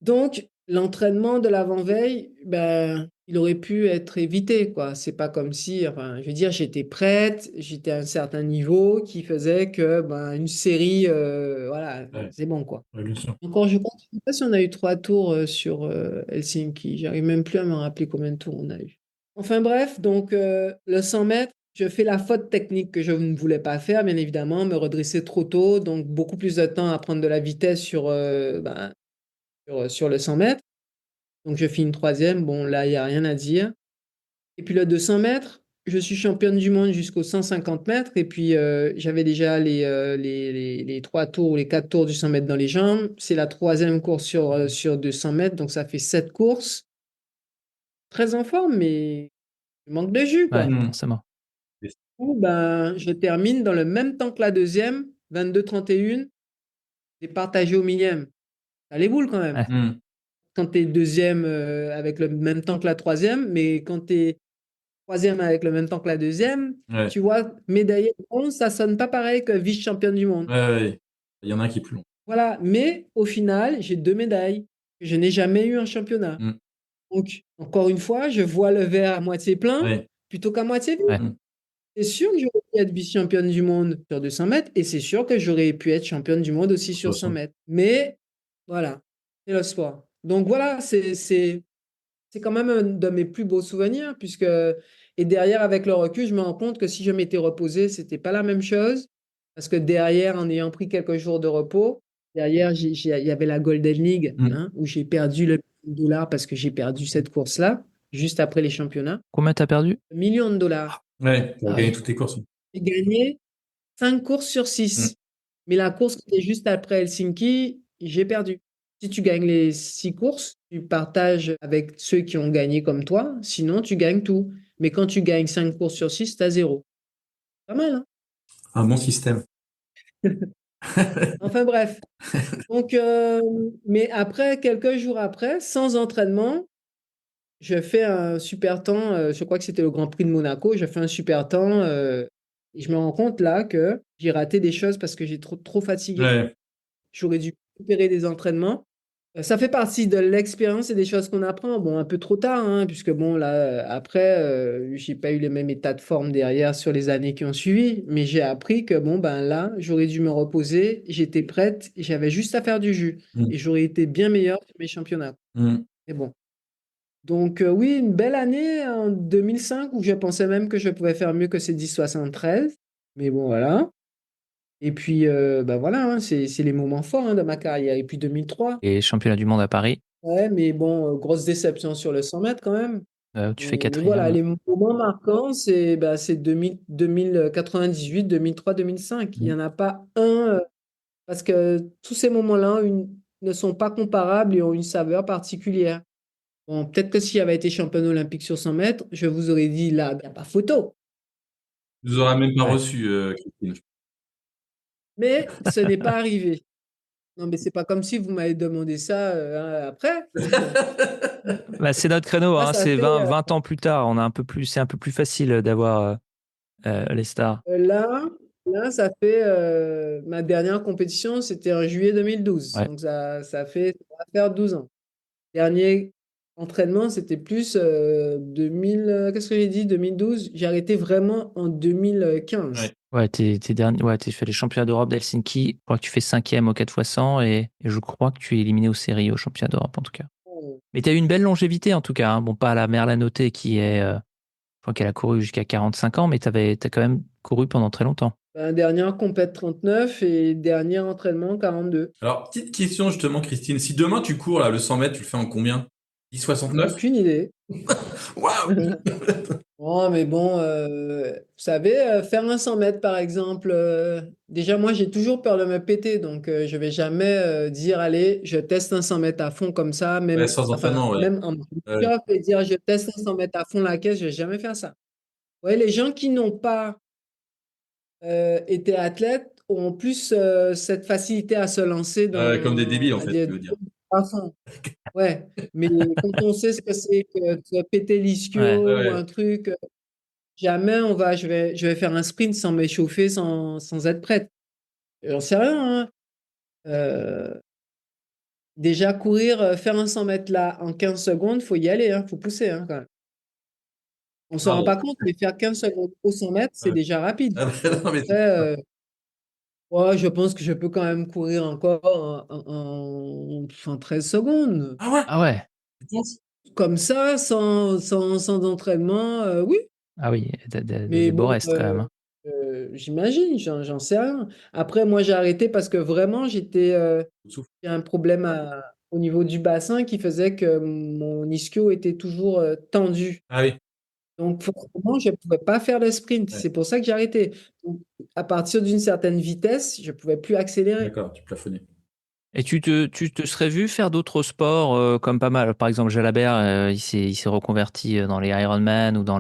Donc, l'entraînement de l'avant-veille, ben, il aurait pu être évité, quoi. C'est pas comme si, enfin, je veux dire, j'étais prête, j'étais à un certain niveau qui faisait que, ben, une série, voilà, Ouais. c'est bon, quoi. Ouais, bien sûr. Encore, je ne sais pas si on a eu 3 tours sur Helsinki. J'arrive même plus à me rappeler combien de tours on a eu. Enfin bref, donc le 100 mètres, je fais la faute technique que je ne voulais pas faire, bien évidemment, me redresser trop tôt, donc beaucoup plus de temps à prendre de la vitesse sur le 100 mètres. Donc je finis troisième, bon là, il n'y a rien à dire. Et puis le 200 mètres, je suis championne du monde jusqu'aux 150 mètres. Et puis j'avais déjà les 3 tours ou les 4 tours du 100 mètres dans les jambes. C'est la troisième course sur 200 mètres, donc ça fait 7 courses. Très en forme, mais il manque de jus, Ouais, quoi. forcément. Et- Ou ben, je termine dans le même temps que la deuxième, 22-31, et partagé au millième. Ça les boules quand même. Ouais. Hmm. Quand tu es deuxième avec le même temps que la troisième, mais quand tu es troisième avec le même temps que la deuxième, Ouais. tu vois, médaillé de bronze, ça sonne pas pareil que vice-championne du monde. Ouais, ouais. Il y en a un qui est plus long. Voilà, mais au final, j'ai deux médailles que je n'ai jamais eu en championnat. Hmm. Donc, encore une fois, je vois le verre à moitié plein Ouais. plutôt qu'à moitié vide. Ouais. Hmm. C'est sûr que j'aurais pu être vice-championne du monde sur 200 mètres et c'est sûr que j'aurais pu être championne du monde aussi sur 100 60. mètres. Mais voilà, c'est le sport. Donc voilà, c'est quand même un de mes plus beaux souvenirs, puisque, et derrière, avec le recul, je me rends compte que si je m'étais reposé, c'était pas la même chose, parce que derrière, en ayant pris quelques jours de repos, derrière, il y avait la Golden League, Hmm. hein, où j'ai perdu le $1 parce que j'ai perdu cette course-là, juste après les championnats. Combien t'as perdu? $1 million. Ouais, pour Ah gagner oui. toutes tes courses. J'ai gagné 5 courses sur Hmm. 6. Mais la course qui était juste après Helsinki, j'ai perdu. Si tu gagnes les 6 courses, tu partages avec ceux qui ont gagné comme toi. Sinon, tu gagnes tout. Mais quand tu gagnes 5 courses sur 6, tu as 0. Pas mal, hein? Un bon système. Enfin bref. Donc, mais après, quelques jours après, sans entraînement, je fais un super temps. Je crois que c'était le Grand Prix de Monaco. Je fais un super temps. Et je me rends compte là que j'ai raté des choses parce que j'ai trop fatigué. Ouais. J'aurais dû récupérer des entraînements. Ça fait partie de l'expérience et des choses qu'on apprend. Bon, un peu trop tard, hein, puisque bon, là, après, j'ai pas eu le même état de forme derrière sur les années qui ont suivi, mais j'ai appris que bon, ben là, j'aurais dû me reposer, j'étais prête, j'avais juste à faire du jus Hmm. et j'aurais été bien meilleure sur mes championnats. Hmm. Mais bon. Donc, oui, une belle année en 2005 où je pensais même que je pouvais faire mieux que ces 10,73. Mais bon, voilà. Et puis, ben voilà, hein, c'est les moments forts hein, de ma carrière. Et puis 2003. Et championnat du monde à Paris, Ouais, mais bon, grosse déception sur le 100 mètres quand même. tu fais Mais voilà, quatrième. les moments marquants, c'est 2098, 2003, 2005. Il n'y en a pas un, parce que tous ces moments-là ne sont pas comparables et ont une saveur particulière. Bon, peut-être que s'il avait été championne olympique sur 100 mètres, je vous aurais dit là, il n'y a pas photo. Tu nous auras même pas Ouais. reçu, Christine. Mais ce n'est pas arrivé. Non, mais c'est pas comme si vous m'avez demandé ça après. Bah, c'est notre créneau, Là, hein, ça c'est fait 20 ans plus tard. C'est un peu plus facile d'avoir les stars. ça fait ma dernière compétition, c'était en juillet 2012. Ouais. Donc ça va faire 12 ans. Dernier entraînement, c'était plus 2000, qu'est-ce que j'ai dit? 2012. J'ai arrêté vraiment en 2015. Ouais. Ouais, tu fais les championnats d'Europe d'Helsinki. Je crois que tu fais 5e au 4x100 et je crois que tu es éliminé aux séries aux championnats d'Europe en tout cas. Mais tu as eu une belle longévité en tout cas, hein. Bon, pas la Merlanoté qui est, je crois qu'elle a couru jusqu'à 45 ans, mais t'as quand même couru pendant très longtemps. Dernière compète 39 et dernier entraînement 42. Alors, petite question justement, Christine. Si demain tu cours là, le 100 mètres, tu le fais en combien? 10,69? Aucune idée. Waouh! Oh, mais bon, vous savez, faire un 100 mètres par exemple, déjà moi j'ai toujours peur de me péter, donc je vais jamais dire allez, je teste un 100 mètres à fond comme ça, Ouais, même, sans enfin, entraînement, ouais. même en Ouais. off et dire je teste un 100 mètres à fond la caisse, je vais jamais faire ça. Ouais, les gens qui n'ont pas été athlètes ont plus cette facilité à se lancer Comme des débiles, en à fait, des tu veux dire. à fond. Ouais, mais quand on sait ce que c'est que de se péter Ouais. l'ischio ou Ouais. un truc, jamais je vais faire un sprint sans m'échauffer, sans être prête. J'en sais rien, hein. Euh, déjà courir, faire un 100 mètres là en 15 secondes, faut y aller, hein, faut pousser, hein, quand même. On s'en rend Pardon. pas compte, mais faire 15 secondes au 100 mètres, c'est Ouais. déjà rapide. Ah, bah, non, mais Après, ouais, je pense que je peux quand même courir encore en 13 secondes. ah ouais, Ah ouais. tu penses? Comme ça, sans entraînement, oui. Ah oui, t'as Mais des beaux bon, restes quand même, hein. j'imagine, j'en sais rien. Après, moi, j'ai arrêté parce que vraiment, Souffle. j'ai un problème au niveau du bassin qui faisait que mon ischio était toujours tendu. Ah oui, Donc, forcément, je ne pouvais pas faire le sprint. ouais. C'est pour ça que j'ai arrêté. Donc, à partir d'une certaine vitesse, je ne pouvais plus accélérer. D'accord, tu plafonnais. Et tu te serais vu faire d'autres sports comme pas mal. Par exemple, Jalabert, il s'est reconverti dans les Ironman ou dans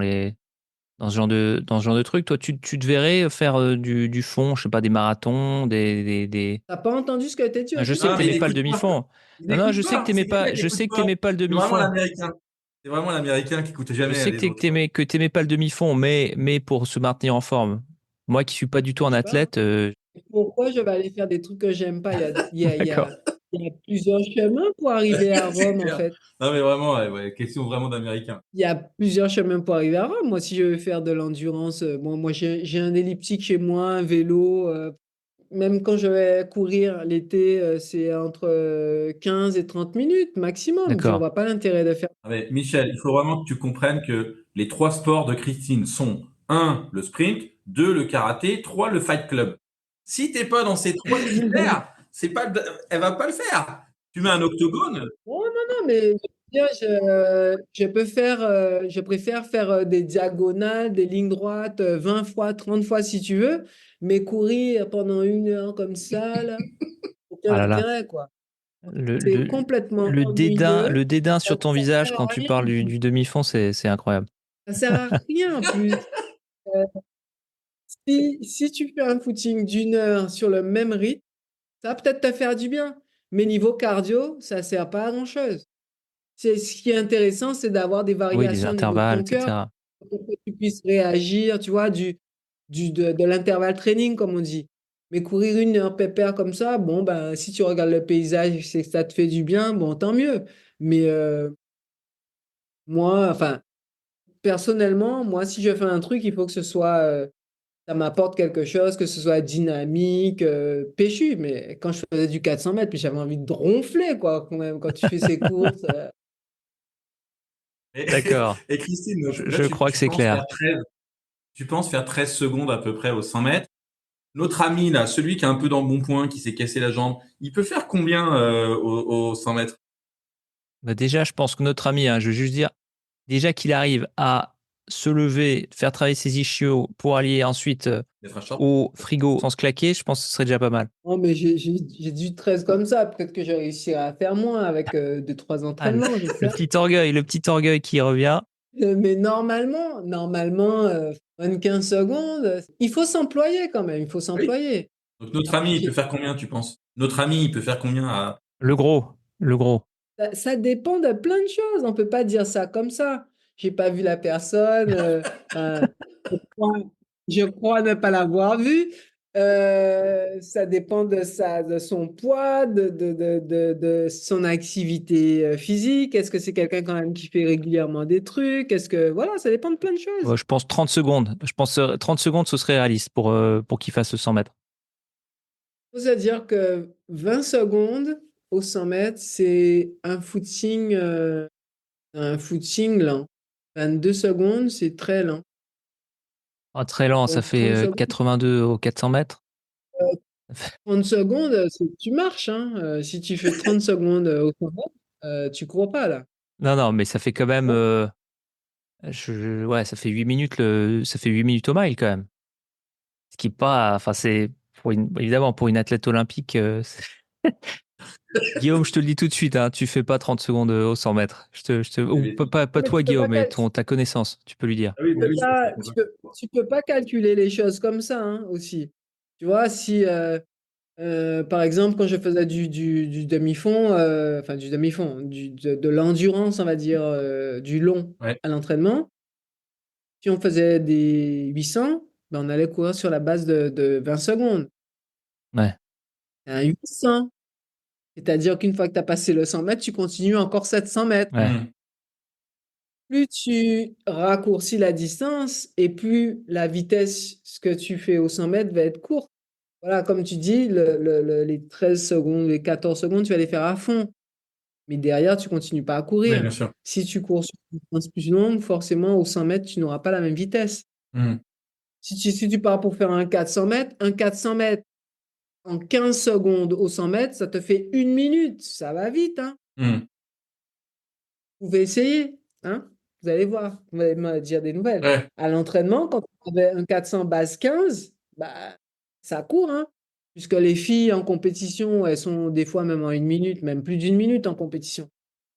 ce genre de trucs. Toi, tu te verrais faire du fond, je sais pas, des marathons, des... T'as pas entendu ce que tu as dit Ah, au je sais début? que Non, mais il t'aimais pas le n'écoute pas. demi-fond. Il Non, non, je n'écoute sais que pas. t'aimais C'est pas, quelqu'un qui je n'écoute sais que pas. t'aimais pas le C'est vraiment demi-fond. l'américain. C'est vraiment l'américain qui écoute Je jamais sais que les autres. t'aimais pas le demi-fond, mais pour se maintenir en forme. Moi qui suis pas du tout un Je sais pas. athlète, Pourquoi je vais aller faire des trucs que j'aime pas? d'accord. Il y a plusieurs chemins pour arriver à C'est Rome, en clair. fait. Non, mais vraiment, ouais, ouais, question vraiment d'américain. Il y a plusieurs chemins pour arriver à Rome. Moi, si je veux faire de l'endurance, bon, moi, j'ai un elliptique chez moi, un vélo. Même quand je vais courir l'été, c'est entre 15 et 30 minutes maximum. Je D'accord. vois pas l'intérêt de faire. Ah, mais Michel, il faut vraiment que tu comprennes que les trois sports de Christine sont un, le sprint, deux, le karaté, trois, le fight club. Si t'es pas dans ces trois critères, c'est pas, elle va pas le faire. Tu mets un octogone. Oh, non, non, mais je veux dire, je préfère faire des diagonales, des lignes droites, 20 fois, 30 fois si tu veux, mais courir pendant 1 heure comme ça, là, aucun Ah là là. intérêt, quoi. Le, C'est le, complètement le dédain, ennuyeux. le dédain Ça, sur ton ça visage sert quand à tu rien parles en du, plus. du demi-fond, c'est incroyable. Ça sert à rien en plus. Euh, si tu fais un footing d'1 heure sur le même rythme, ça va peut-être te faire du bien. Mais niveau cardio, ça sert pas à grand-chose. Ce qui est intéressant, c'est d'avoir des Oui, des variations au niveau de intervalles, ton cœur etc. pour que tu puisses réagir, tu vois, de l'intervalle training, comme on dit. Mais courir 1 heure pépère comme ça, bon, ben, si tu regardes le paysage, c'est que ça te fait du bien, bon, tant mieux. Mais moi, enfin, personnellement, moi, si je fais un truc, il faut que ça m'apporte quelque chose, que ce soit dynamique, péchu. Mais quand je faisais du 400 mètres, puis j'avais envie de ronfler, quoi, quand même, quand tu fais ces courses. Et, D'accord. et Christine, donc là, Je crois que c'est clair. tu penses faire 13 secondes à peu près au 100 mètres. Notre ami, là, celui qui est un peu dans le bon point, qui s'est cassé la jambe, il peut faire combien au 100 mètres? Bah déjà, je pense que notre ami, hein, je veux juste dire, déjà qu'il arrive à se lever, faire travailler ses ischios pour aller ensuite D'être un short? au frigo sans se claquer, je pense que ce serait déjà pas mal. Non, mais j'ai du 13 comme ça. Peut-être que je réussirai à faire moins avec 2, 3 Ah, le, entraînements, je le sais. petit orgueil qui revient. Mais normalement, 15 secondes, il faut s'employer quand même. Il faut Oui. s'employer. Donc notre ami, il peut faire combien, tu penses? Notre ami, il peut faire combien à... Le gros, le gros. Ça dépend de plein de choses. On peut pas dire ça comme ça. J'ai pas vu la personne. Euh, je crois, je crois ne pas l'avoir vue. Ça dépend de son poids, de son activité physique. Est-ce que c'est quelqu'un quand même qui fait régulièrement des trucs? Voilà, ça dépend de plein de choses. Je pense 30 secondes. Je pense 30 secondes, ce serait réaliste pour qu'il fasse le 100 mètres. C'est-à-dire que 20 secondes au 100 mètres, c'est un footing lent. 22 secondes, c'est très lent. Très lent, ça Donc 30 fait secondes, 82 au 400 mètres. 30 secondes, tu marches, hein. Si tu fais 30 secondes au 100 mètres, tu cours pas là. Non, mais ça fait quand même. Ouais, ça fait 8 minutes, ça fait 8 minutes au mile quand même. Ce qui est pas. Enfin, c'est. Évidemment, pour une athlète olympique. Guillaume, je te le dis tout de suite, hein, tu fais pas 30 secondes au 100 mètres. Ou Mais- pas Mais toi, tu peux pas, Guillaume, mais ta connaissance, tu peux lui dire. Ah oui, bah oui, tu peux pas calculer les choses comme ça hein, aussi. Tu vois, si par exemple, quand je faisais du demi-fond, enfin du demi-fond, de l'endurance, on va dire, du long ouais. à l'entraînement, si on faisait des 800, ben on allait courir sur la base de 20 secondes. Ouais, Un 800, c'est-à-dire qu'une fois que tu as passé le 100 mètres, tu continues encore 700 mètres. ouais, Mmh. Plus tu raccourcis la distance et plus la vitesse ce que tu fais au 100 mètres va être courte. Voilà, comme tu dis, les 13 secondes, les 14 secondes, tu vas les faire à fond. Mais derrière, tu continues pas à Oui, courir. bien sûr. Si tu cours sur une distance plus longue, forcément, au 100 mètres, tu n'auras pas la même vitesse. Mmh. Si tu pars pour faire un 400 mètres, en 15 secondes au 100 mètres, ça te fait 1 minute. Ça va vite, hein. Mmh. Vous pouvez essayer, hein. Vous allez voir, vous allez me dire des nouvelles. Ouais. À l'entraînement, quand on avait un 400 base 15, bah, ça court, hein. Puisque les filles en compétition, elles sont des fois même en 1 minute, même plus d'1 minute en compétition.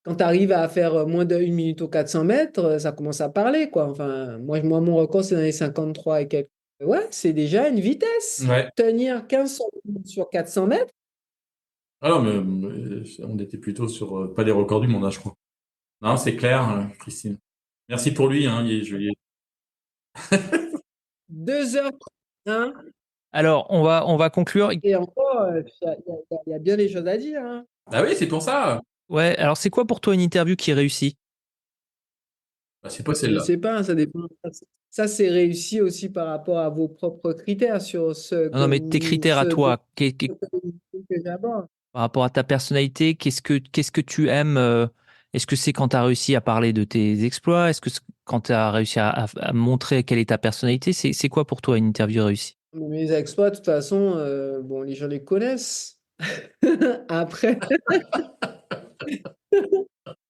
Quand tu arrives à faire moins d'1 minute au 400 mètres, ça commence à parler, quoi. Enfin, moi mon record, c'est dans les 53 et quelques. Ouais, c'est déjà une vitesse. Ouais. Tenir 15 secondes sur 400 mètres, Ah non, mais on était plutôt sur pas les records du monde, hein, je crois. Non, c'est clair, Christine. Merci pour lui, hein, je 2 heures, hein. Alors, on va conclure. Et encore, il y a bien des choses à dire, hein. Ah oui, c'est pour ça. Ouais, alors c'est quoi pour toi une interview qui réussit? Bah, c'est pas Je celle-là. sais pas, ça dépend. Ça, c'est réussi aussi par rapport à vos propres critères sur Non, mais tes critères à toi, que j'aborde. par rapport à ta personnalité, qu'est-ce que tu aimes est-ce que c'est quand tu as réussi à parler de tes exploits? Est-ce que c'est quand tu as réussi à montrer quelle est ta personnalité? C'est quoi pour toi une interview réussie? Mes exploits, de toute façon, bon, les gens les connaissent. Après,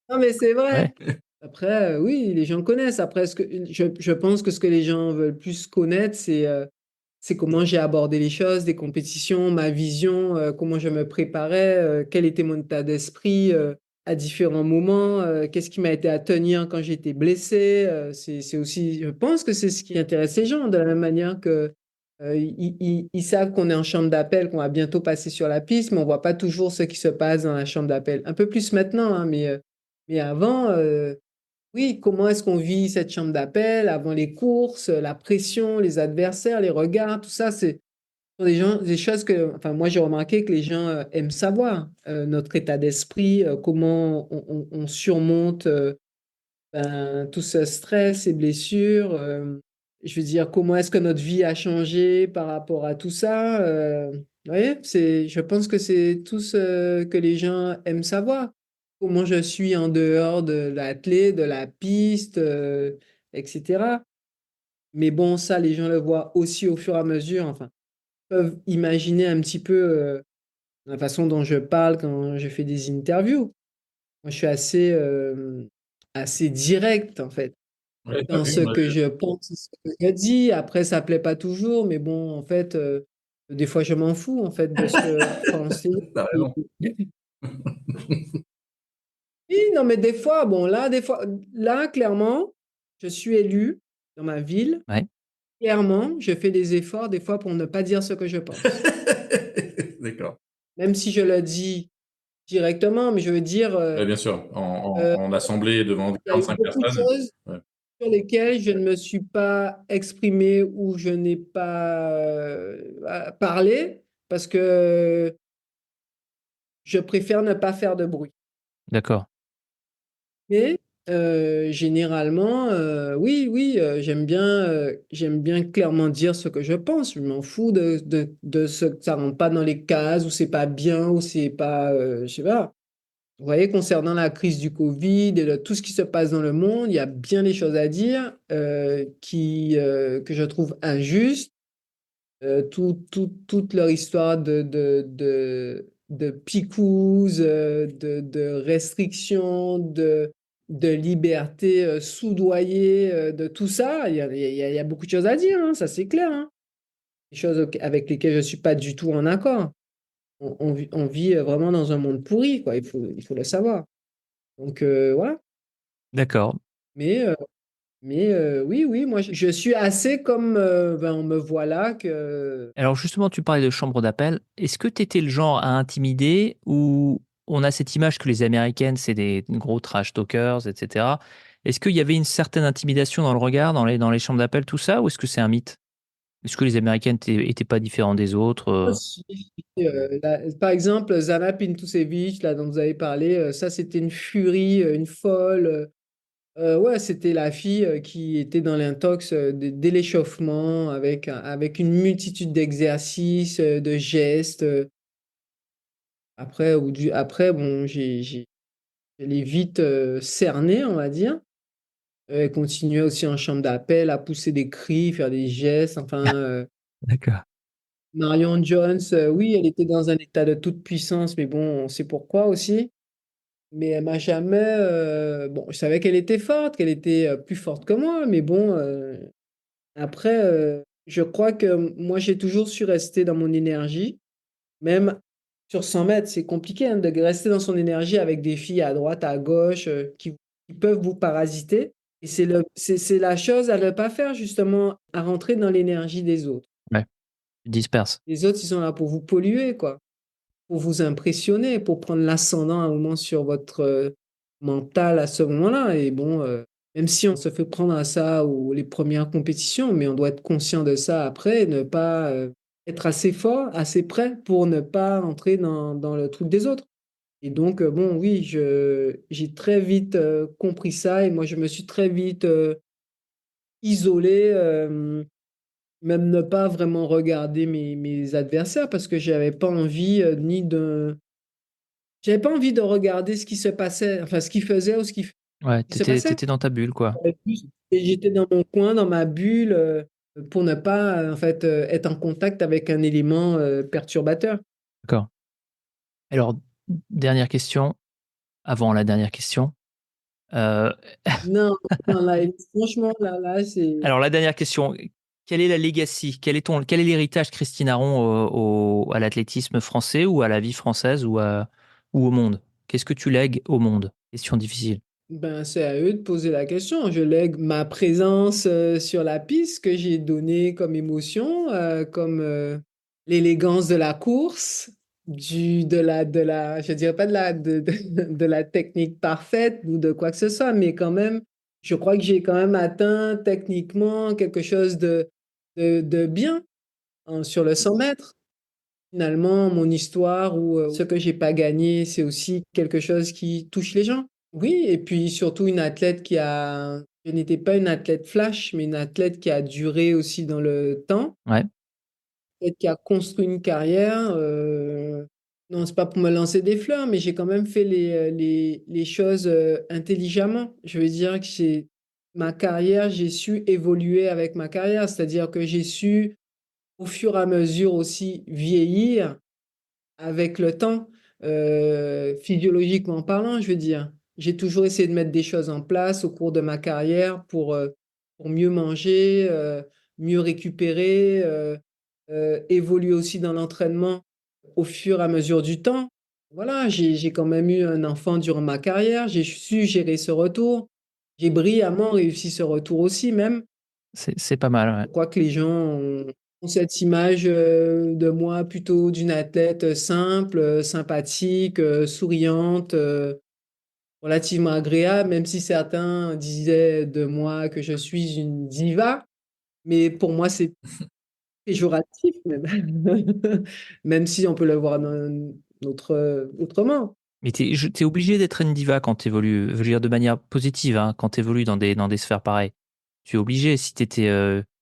non, mais c'est Ouais, vrai. Après, oui, les gens connaissent. Après, je pense que ce que les gens veulent plus connaître, c'est comment j'ai abordé les choses, des compétitions, ma vision, comment je me préparais, quel était mon état d'esprit à différents moments, qu'est-ce qui m'a été à tenir quand j'étais blessé. C'est aussi, je pense que c'est ce qui intéresse les gens, de la même manière que ils savent qu'on est en chambre d'appel, qu'on va bientôt passer sur la piste, mais on voit pas toujours ce qui se passe dans la chambre d'appel. Un peu plus maintenant, hein, mais avant. Oui, comment est-ce qu'on vit cette chambre d'appel avant les courses, la pression, les adversaires, les regards, tout ça, c'est sont des choses que, enfin, moi j'ai remarqué que les gens aiment savoir. Notre état d'esprit, comment on surmonte tout ce stress et blessures. Je veux dire, comment est-ce que notre vie a changé par rapport à tout ça. Vous voyez, je pense que c'est tout ce que les gens aiment savoir. Comment je suis en dehors de l'athlète, de la piste, etc. Mais bon, ça, les gens le voient aussi au fur et à mesure. Enfin, peuvent imaginer un petit peu la façon dont je parle quand je fais des interviews. Moi, je suis assez direct, en fait, Ouais, t'as dans vu, ce moi, que je pense, ce que je dis. Après, ça plaît pas toujours, mais bon, en fait, des fois, je m'en fous, en fait, de ce que pensent les t'as gens. raison. Oui, non, mais des fois, bon, là, clairement, je suis élu dans ma ville. ouais. Clairement, je fais des efforts, des fois, pour ne pas dire ce que je pense. D'accord. Même si je le dis directement, mais je veux dire, Ouais, bien sûr, euh, en assemblée devant il y a eu 45 beaucoup de personnes. choses. Ouais. sur lesquels je ne me suis pas exprimé ou je n'ai pas parlé parce que je préfère ne pas faire de bruit. D'accord. Mais généralement, oui, oui, j'aime bien clairement dire ce que je pense. Je m'en fous de ce que ça rentre pas dans les cases, ou c'est pas bien, ou c'est pas, je sais pas. Vous voyez, concernant la crise du Covid et tout ce qui se passe dans le monde, il y a bien des choses à dire que je trouve injustes. Toute leur histoire de picouse, de restrictions, de liberté soudoyée, de tout ça. Il y a beaucoup de choses à dire, hein, ça c'est clair, hein. Des choses avec lesquelles je ne suis pas du tout en accord. On vit vraiment dans un monde pourri, quoi, il faut le savoir. Donc voilà. D'accord. Mais, euh, oui, oui, moi je suis assez comme ben, on me voit là que. Alors justement, tu parlais de chambre d'appel. Est-ce que tu étais le genre à intimider ou on a cette image que les Américaines, c'est des gros trash talkers, etc. Est-ce qu'il y avait une certaine intimidation dans le regard, dans les chambres d'appel, tout ça, ou est-ce que c'est un mythe? Est-ce que les Américaines étaient pas différents des autres? Si, par exemple, Zana Pintusevich, là, dont vous avez parlé, ça, c'était une furie, une folle. Ouais, c'était la fille qui était dans l'intox dès l'échauffement, avec une multitude d'exercices, de gestes. Après, bon, je l'ai vite cerné, on va dire. Elle continuait aussi en chambre d'appel à pousser des cris, faire des gestes. Enfin, D'accord. Marion Jones, oui, elle était dans un état de toute puissance, mais bon, on sait pourquoi aussi. Mais elle m'a jamais. Bon, je savais qu'elle était forte, qu'elle était plus forte que moi, mais bon, après, je crois que moi, j'ai toujours su rester dans mon énergie, même sur 100 mètres. C'est compliqué hein, de rester dans son énergie avec des filles à droite, à gauche, qui peuvent vous parasiter. Et c'est la chose à ne pas faire, justement, à rentrer dans l'énergie des autres. Ouais, tu disperses. Les autres, ils sont là pour vous polluer, quoi, pour vous impressionner, pour prendre l'ascendant à un moment sur votre mental à ce moment-là. Et bon, même si on se fait prendre à ça ou les premières compétitions, mais on doit être conscient de ça après, et ne pas être assez fort, assez prêt pour ne pas entrer dans le truc des autres. Et donc, bon, oui, j'ai très vite compris ça et moi, je me suis très vite isolé. Même ne pas vraiment regarder mes adversaires parce que j'avais pas envie j'avais pas envie de regarder ce qui se passait, enfin ce qu'ils faisaient ou Ouais, qui se passait. t'étais dans ta bulle, quoi. Et j'étais dans mon coin, dans ma bulle, pour ne pas en fait être en contact avec un élément perturbateur. D'accord. Alors, dernière question, avant la dernière question. Euh, Non, non, là, franchement, là, c'est. alors, la dernière question, quelle est la legacy? Quel est l'héritage Christine Aron à l'athlétisme français ou à la vie française ou au monde? Qu'est-ce que tu lègues au monde? Question difficile. Ben, c'est à eux de poser la question. Je lègue ma présence sur la piste que j'ai donnée comme émotion, comme l'élégance de la course, je dirais pas de la technique parfaite ou de quoi que ce soit, mais quand même, je crois que j'ai quand même atteint techniquement quelque chose de bien hein, sur le 100 mètres. Finalement, mon histoire ou ce que j'ai pas gagné, c'est aussi quelque chose qui touche les gens. Oui, et puis surtout une athlète je n'étais pas une athlète flash, mais une athlète qui a duré aussi dans le temps, Ouais, et qui a construit une carrière. Non, c'est pas pour me lancer des fleurs, mais j'ai quand même fait les choses intelligemment. Je veux dire que ma carrière, j'ai su évoluer avec ma carrière, c'est-à-dire que j'ai su au fur et à mesure aussi vieillir avec le temps, physiologiquement parlant, je veux dire. J'ai toujours essayé de mettre des choses en place au cours de ma carrière pour mieux manger, mieux récupérer, évoluer aussi dans l'entraînement au fur et à mesure du temps. Voilà, j'ai quand même eu un enfant durant ma carrière, j'ai su gérer ce retour. J'ai brillamment réussi ce retour aussi même. c'est pas mal, Je ouais. crois que les gens ont cette image de moi plutôt d'une athlète simple, sympathique, souriante. relativement agréable, même si certains disaient de moi que je suis une diva, mais pour moi, c'est péjoratif même, même si on peut le voir autrement. Mais t'es obligé d'être une diva quand t'évolues, je veux dire de manière positive, hein, quand t'évolues dans des sphères pareilles. Tu es obligé. Si t'étais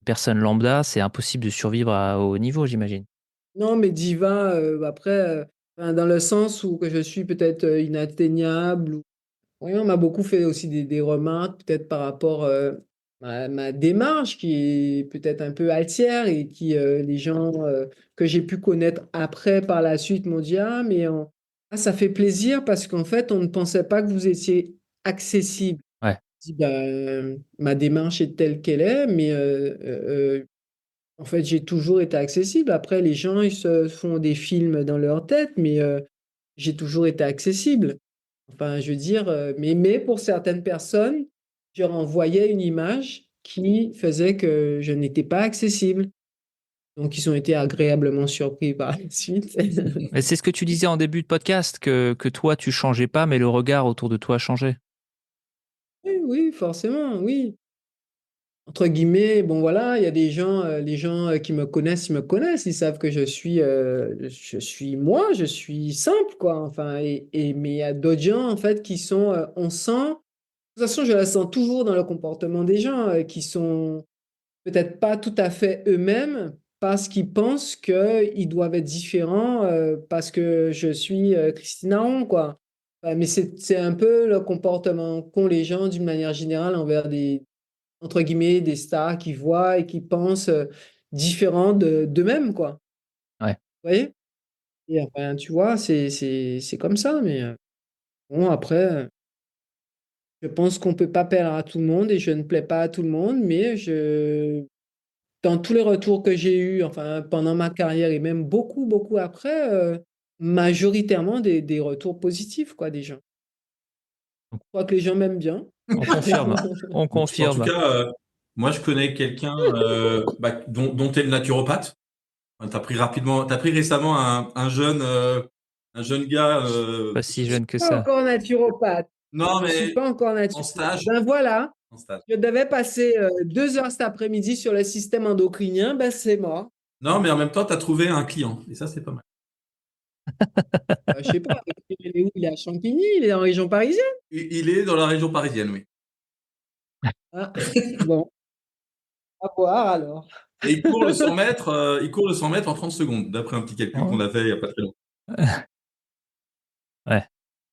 personne lambda, c'est impossible de survivre à haut niveau, j'imagine. Non, mais diva, après, enfin, dans le sens où que je suis peut-être inatteignable. Oui, on m'a beaucoup fait aussi des remarques, peut-être par rapport à ma démarche qui est peut-être un peu altière et qui, les gens que j'ai pu connaître après, par la suite, m'ont dit, ah, mais ah, ça fait plaisir parce qu'en fait, on ne pensait pas que vous étiez accessible. Ouais. Je dis, ben, ma démarche est telle qu'elle est, mais en fait, j'ai toujours été accessible. Après, les gens, ils se font des films dans leur tête, mais j'ai toujours été accessible. Enfin, je veux dire, mais pour certaines personnes, je renvoyais une image qui faisait que je n'étais pas accessible. Donc, ils ont été agréablement surpris par la suite. Mais c'est ce que tu disais en début de podcast, que toi, tu changeais pas, mais le regard autour de toi changeait. Oui, oui, forcément, oui. Entre guillemets, bon voilà, il y a des gens, les gens qui me connaissent, ils me connaissent, ils savent que je suis moi, je suis simple, quoi. Enfin, mais il y a d'autres gens, en fait, qui sont, on sent, de toute façon, je la sens toujours dans le comportement des gens, qui sont peut-être pas tout à fait eux-mêmes parce qu'ils pensent qu'ils doivent être différents parce que je suis Christina Rond, quoi. Mais c'est un peu le comportement qu'ont les gens d'une manière générale envers entre guillemets, des stars qui voient et qui pensent différents d'eux-mêmes, quoi. Ouais. Vous voyez? Et enfin, tu vois, c'est comme ça, mais bon, après, je pense qu'on peut pas plaire à tout le monde et je ne plais pas à tout le monde, mais dans tous les retours que j'ai eus, enfin, pendant ma carrière et même beaucoup, beaucoup après, majoritairement des retours positifs, quoi, des gens. Je crois que les gens m'aiment bien. On confirme. On En tout confirme. cas, moi, je connais quelqu'un dont tu es le naturopathe. Enfin, t'as pris récemment un jeune gars, Pas si Je suis jeune que pas ça. encore naturopathe. non, Je suis mais pas encore en naturopathe. stage, Ben voilà, en stage. je devais passer 2 heures cet après-midi sur le système endocrinien, ben c'est mort. Non, mais en même temps, tu as trouvé un client. Et ça, c'est pas mal. Je sais pas, il est où? Il est à Champigny, il est dans la région parisienne. Il est dans la région parisienne, oui. Ah, bon, à voir alors. Et il court le 100 mètres, il court le 100 mètres en 30 secondes, d'après un petit calcul qu'on Oh. a fait il n'y a pas très longtemps. Ouais.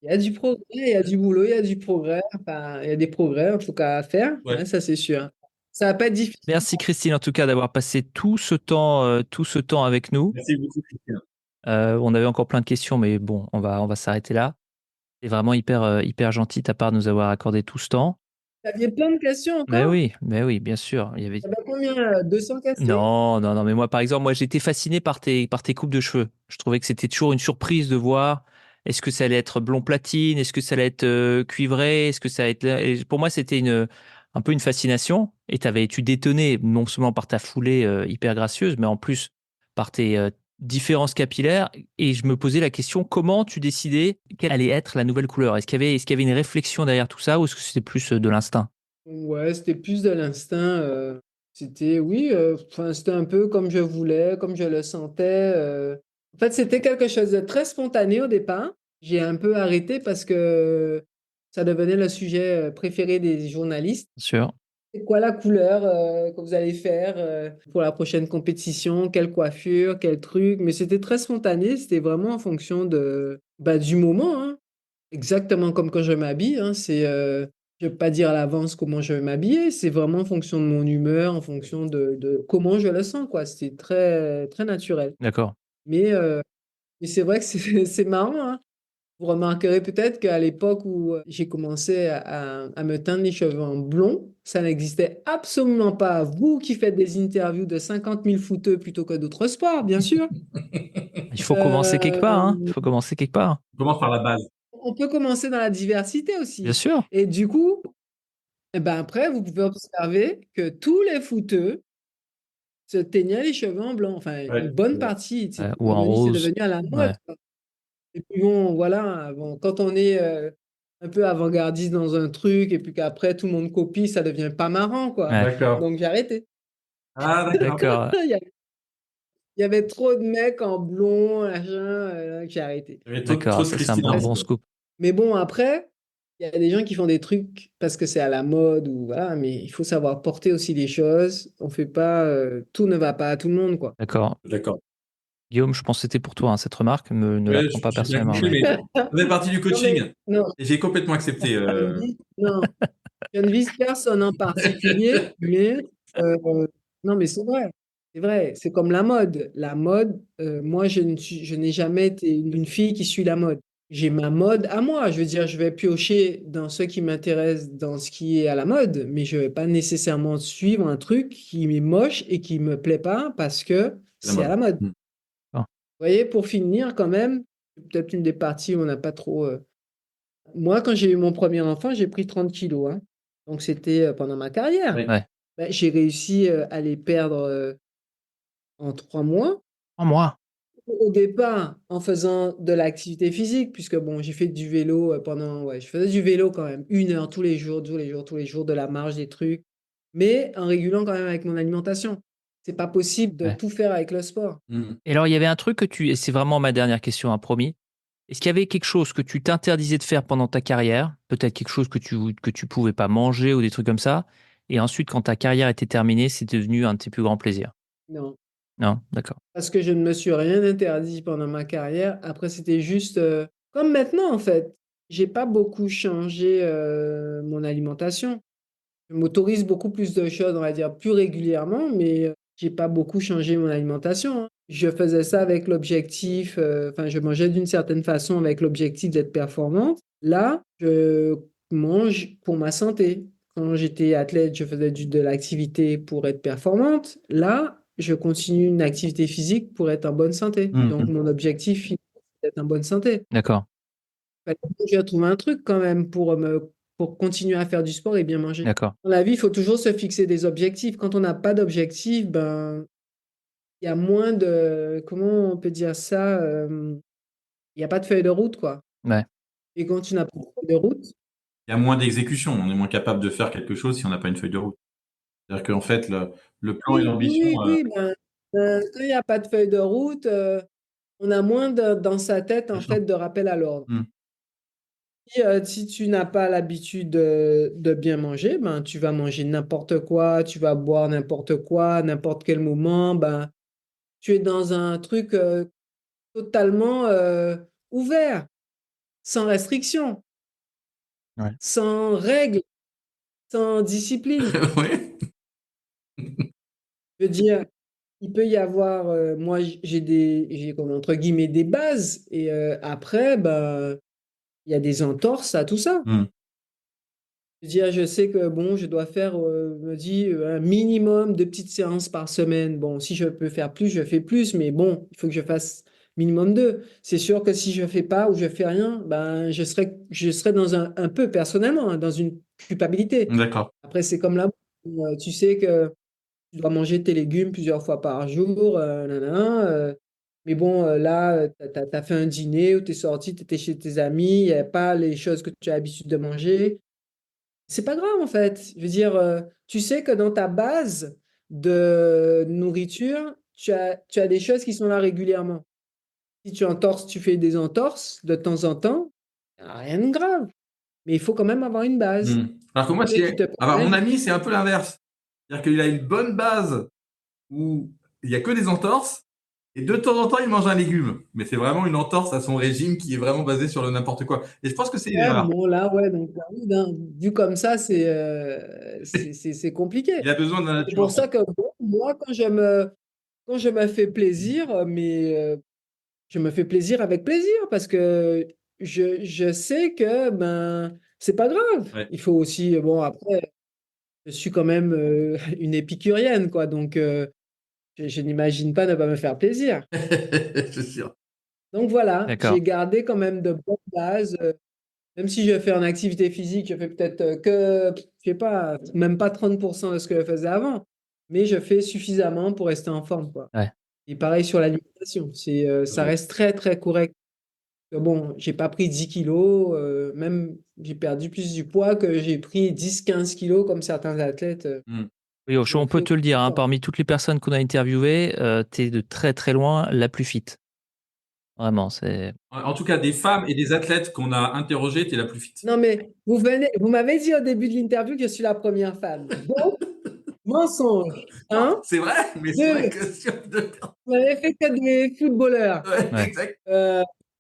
Il y a du progrès, il y a du boulot, il y a du progrès. Enfin, il y a des progrès en tout cas à faire, Ouais. hein, ça c'est sûr. Ça va pas être difficile. Merci Christine en tout cas d'avoir passé tout ce temps avec nous. Merci beaucoup, Christian. On avait encore plein de questions, mais bon, on va s'arrêter là. C'est vraiment hyper gentil de ta part de nous avoir accordé tout ce temps. Vous aviez plein de questions encore? Mais oui, bien sûr. Il y avait... Il y avait combien? 200 questions? Non, mais moi, par exemple, moi, j'étais fasciné par tes coupes de cheveux. Je trouvais que c'était toujours une surprise de voir est-ce que ça allait être blond platine, est-ce que ça allait être cuivré, est-ce que ça allait être... Et pour moi, c'était un peu une fascination. Et tu détonné non seulement par ta foulée hyper gracieuse, mais en plus par tes différences capillaires. Et je me posais la question, comment tu décidais quelle allait être la nouvelle couleur? Est-ce qu'il y avait une réflexion derrière tout ça ou est-ce que c'était plus de l'instinct? Ouais, c'était plus de l'instinct. C'était, oui, enfin, c'était un peu comme je voulais, comme je le sentais. En fait, c'était quelque chose de très spontané au départ. J'ai un peu arrêté parce que ça devenait le sujet préféré des journalistes. Bien sûr. C'est quoi la couleur que vous allez faire pour la prochaine compétition? Quelle coiffure? Quel truc? Mais c'était très spontané. C'était vraiment en fonction du moment, hein. Exactement comme quand je m'habille, hein, je ne vais pas dire à l'avance comment je vais m'habiller, c'est vraiment en fonction de mon humeur, en fonction de comment je le sens, quoi. C'est très, très naturel. D'accord. Mais, euh, mais c'est vrai que c'est c'est marrant, hein. Vous remarquerez peut-être qu'à l'époque où j'ai commencé à me teindre les cheveux en blond, ça n'existait absolument pas. Vous qui faites des interviews de 50 000 footeux plutôt que d'autres sports, bien sûr. Il faut commencer quelque part, hein. Il Euh, faut commencer quelque part. On commence par la base. on peut commencer dans la diversité Bien aussi. sûr. Et du coup, eh ben après, vous pouvez observer que tous les footeux se teignaient les cheveux en blanc. Enfin, une Ouais, bonne c'est vrai. partie. À un Ou moment en donné, c'est rose. devenu à la mode, Ouais. quoi. Et puis bon, voilà. Bon, quand on est un peu avant-gardiste dans un truc et puis qu'après tout le monde copie, ça devient pas marrant, quoi. Ouais. D'accord. Donc j'ai arrêté. Ah, d'accord. D'accord. Il y avait trop de mecs en blond, machin, j'ai arrêté. Il y avait trop D'accord, de ça c'est un Christina. bon scoop. Mais bon, après, il y a des gens qui font des trucs parce que c'est à la mode ou voilà, mais il faut savoir porter aussi les choses. On fait pas, tout ne va pas à tout le monde, quoi. D'accord. D'accord. Guillaume, je pense que c'était pour toi, hein, cette remarque. Ne la Ouais, prends pas j'ai bien personnellement. compris, Mais... mais ça fait partie du Non, mais coaching. non, Et j'ai complètement accepté. non, je ne vise personne en particulier, mais non, mais c'est vrai. C'est vrai, c'est comme la mode. La mode, moi, je n'ai jamais été une fille qui suit la mode. J'ai ma mode à moi. Je veux dire, je vais piocher dans ce qui m'intéresse, dans ce qui est à la mode, mais je ne vais pas nécessairement suivre un truc qui est moche et qui ne me plaît pas parce que La c'est à mode. la mode. Vous Ah, voyez, pour finir, quand même, peut-être une des parties où on n'a pas trop. Moi, quand j'ai eu mon premier enfant, j'ai pris 30 kilos, hein. Donc, c'était pendant ma carrière. Oui. ouais. Ben, j'ai réussi à les perdre en 3 mois. En moi. Au départ, en faisant de l'activité physique, puisque bon, j'ai fait du vélo pendant, ouais, je faisais du vélo quand même, 1 heure tous les jours, tous les jours, tous les jours, de la marche, des trucs, mais en régulant quand même avec mon alimentation. C'est pas possible de Ouais. tout faire avec le sport. Mm. Et alors, il y avait un truc que et c'est vraiment ma dernière question, hein, promis. Est-ce qu'il y avait quelque chose que tu t'interdisais de faire pendant ta carrière? Peut-être quelque chose que tu pouvais pas manger ou des trucs comme ça. Et ensuite, quand ta carrière était terminée, c'est devenu un de tes plus grands plaisirs. Non, Non? D'accord. parce que je ne me suis rien interdit pendant ma carrière. Après, c'était juste comme maintenant en fait. J'ai pas beaucoup changé mon alimentation. Je m'autorise beaucoup plus de choses, on va dire, plus régulièrement, mais j'ai pas beaucoup changé mon alimentation, hein. Je faisais ça avec l'objectif, enfin, je mangeais d'une certaine façon avec l'objectif d'être performante. Là, je mange pour ma santé. Quand j'étais athlète, je faisais de l'activité pour être performante. Là, je continue une activité physique pour être en bonne santé. Donc, Mm. mon objectif final, c'est d'être en bonne santé. D'accord. Fallait que je trouve un truc quand même pour continuer à faire du sport et bien manger. D'accord. Dans la vie, il faut toujours se fixer des objectifs. Quand on n'a pas d'objectif, ben, il y a moins de, comment on peut dire ça, il n'y a pas de feuille de route, quoi. Ouais. Et quand tu n'as pas de feuille de route, Il y a moins d'exécution. On est moins capable de faire quelque chose si on n'a pas une feuille de route. C'est-à-dire qu'en fait, le plan et oui, l'ambition. oui, oui, quand il n'y a pas de feuille de route, on a moins dans sa tête, Bien en sûr. fait, de rappel à l'ordre. Mm. Si tu n'as pas l'habitude de bien manger, ben, tu vas manger n'importe quoi, tu vas boire n'importe quoi, à n'importe quel moment, ben, tu es dans un truc totalement ouvert, sans restriction, Ouais. sans règles, sans discipline. Ouais. Je veux dire, il peut y avoir, moi j'ai comme entre guillemets des bases, et après, ben, il y a des entorses à tout ça. Mm. Je veux dire, je sais que bon, je dois faire, me dit, un minimum de petites séances par semaine. Bon, si je peux faire plus, je fais plus, mais bon, il faut que je fasse minimum 2. C'est sûr que si je fais pas ou je fais rien, ben, je serais dans un peu personnellement, hein, dans une culpabilité. D'accord. Après, c'est comme là, tu sais que tu dois manger tes légumes plusieurs fois par jour, nanana, mais bon, là, tu as fait un dîner ou tu es sorti, tu étais chez tes amis, il n'y a pas les choses que tu as l'habitude de manger. C'est pas grave en fait. Je veux dire, tu sais que dans ta base de nourriture, tu as des choses qui sont là régulièrement. Si tu entorses, tu fais des entorses de temps en temps, rien de grave. Mais il faut quand même avoir une base. Mm. Alors que moi, Qui te alors permet mon ami, c'est un peu l'inverse. C'est-à-dire qu'il a une bonne base où il n'y a que des entorses, et de temps en temps, il mange un légume. Mais c'est vraiment une entorse à son régime qui est vraiment basé sur le n'importe quoi. Et je pense que c'est une ouais, erreur. bon, là, ouais, donc, bah oui, vu comme ça, c'est compliqué. Il a besoin de la C'est nature pour aussi. ça que bon, moi, quand je me fais plaisir, je me fais plaisir avec plaisir parce que je sais que ben c'est pas grave. Ouais. Il faut aussi, bon, après, je suis quand même une épicurienne, quoi, donc je n'imagine pas ne pas me faire plaisir. C'est sûr. Donc voilà, D'accord. j'ai gardé quand même de bonnes bases. Même si je fais en activité physique, je fais peut-être je sais pas, même pas 30% de ce que je faisais avant, mais je fais suffisamment pour rester en forme, quoi. Ouais. Et pareil sur l'alimentation, ça Ok. reste très, très correct. Bon, j'ai pas pris 10 kilos, même j'ai perdu plus du poids que j'ai pris 10-15 kilos comme certains athlètes Oui, l'ont on peut fait te le dire, hein, pourtant. parmi toutes les personnes qu'on a interviewées, tu es de très très loin la plus fit. Vraiment, c'est. En tout cas, des femmes et des athlètes qu'on a interrogés, tu es la plus fit. Non, mais vous m'avez dit au début de l'interview que je suis la première femme. Donc, mensonge. Non, Un, c'est vrai, mais c'est vrai deux, que sur deux. vous m'avez fait que des footballeurs. Ouais, Ouais. exact.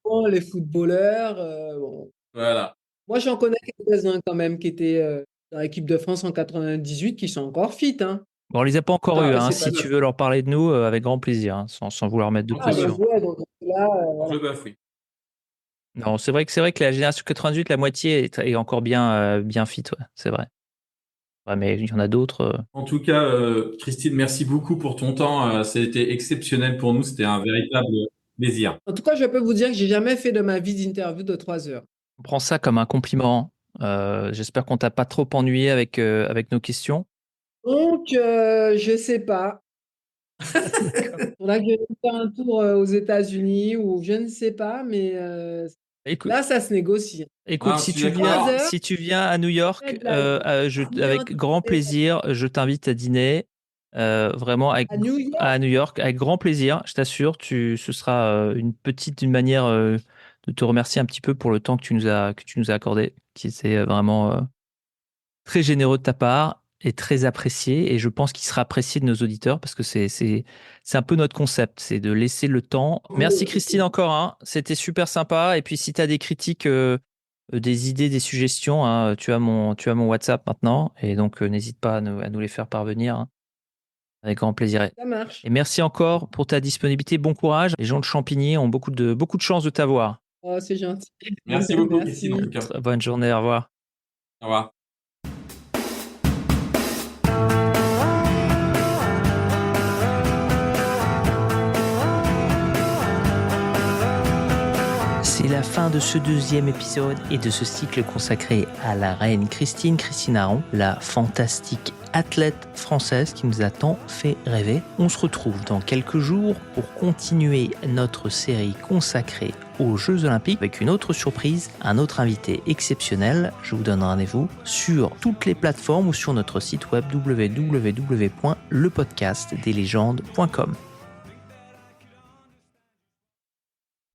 Bon, les footballeurs, bon. Voilà. Moi, j'en connais quelques-uns quand même qui étaient dans l'équipe de France en 98 qui sont encore fit, hein. Bon, on les a pas encore Ah, eu, bah, hein. c'est pas Si tu neuf. veux leur parler de nous, avec grand plaisir, hein, sans vouloir mettre de Donc, le Ah, bah, pression. bœuf. ouais, donc là, Donc, le bœuf, oui. Non, c'est vrai que la génération 98, la moitié est encore bien fit, ouais, c'est vrai. Ouais, mais il y en a d'autres. En tout cas, Christine, merci beaucoup pour ton temps. C'était exceptionnel pour nous. C'était un véritable plaisir. en tout cas, je peux vous dire que j'ai jamais fait de ma vie d'interview de 3 heures. On prend ça comme un compliment. J'espère qu'on t'a pas trop ennuyé avec nos questions. Donc, je sais pas. Faudra que je fasse un tour aux États-Unis ou je ne sais pas, mais Écoute, là, ça se négocie. écoute, Ah, je suis d'accord. 3 heures, si tu viens à New York, de la vie. avec grand plaisir, je t'invite à dîner. Vraiment À New York, à New York, avec grand plaisir, je t'assure. Ce sera une manière de te remercier un petit peu pour le temps que tu nous as accordé, qui était vraiment très généreux de ta part et très apprécié. Et je pense qu'il sera apprécié de nos auditeurs parce que c'est un peu notre concept, c'est de laisser le temps. Merci Christine encore, hein. C'était super sympa. Et puis si tu as des critiques, des idées, des suggestions, hein, tu as mon WhatsApp maintenant. Et donc n'hésite pas à nous les faire parvenir, hein, avec grand plaisir. ça marche. Et merci encore pour ta disponibilité. Bon courage. Les gens de Champigny ont beaucoup de chance de t'avoir. Oh, c'est gentil. Merci beaucoup, Merci. Christine, en tout cas. Très bonne journée. Au revoir. Au revoir. C'est la fin de ce deuxième épisode et de ce cycle consacré à la reine Christine Aron, la fantastique athlète française qui nous a tant fait rêver. On se retrouve dans quelques jours pour continuer notre série consacrée aux Jeux Olympiques avec une autre surprise, un autre invité exceptionnel. Je vous donne rendez-vous sur toutes les plateformes ou sur notre site web www.lepodcastdeslégendes.com.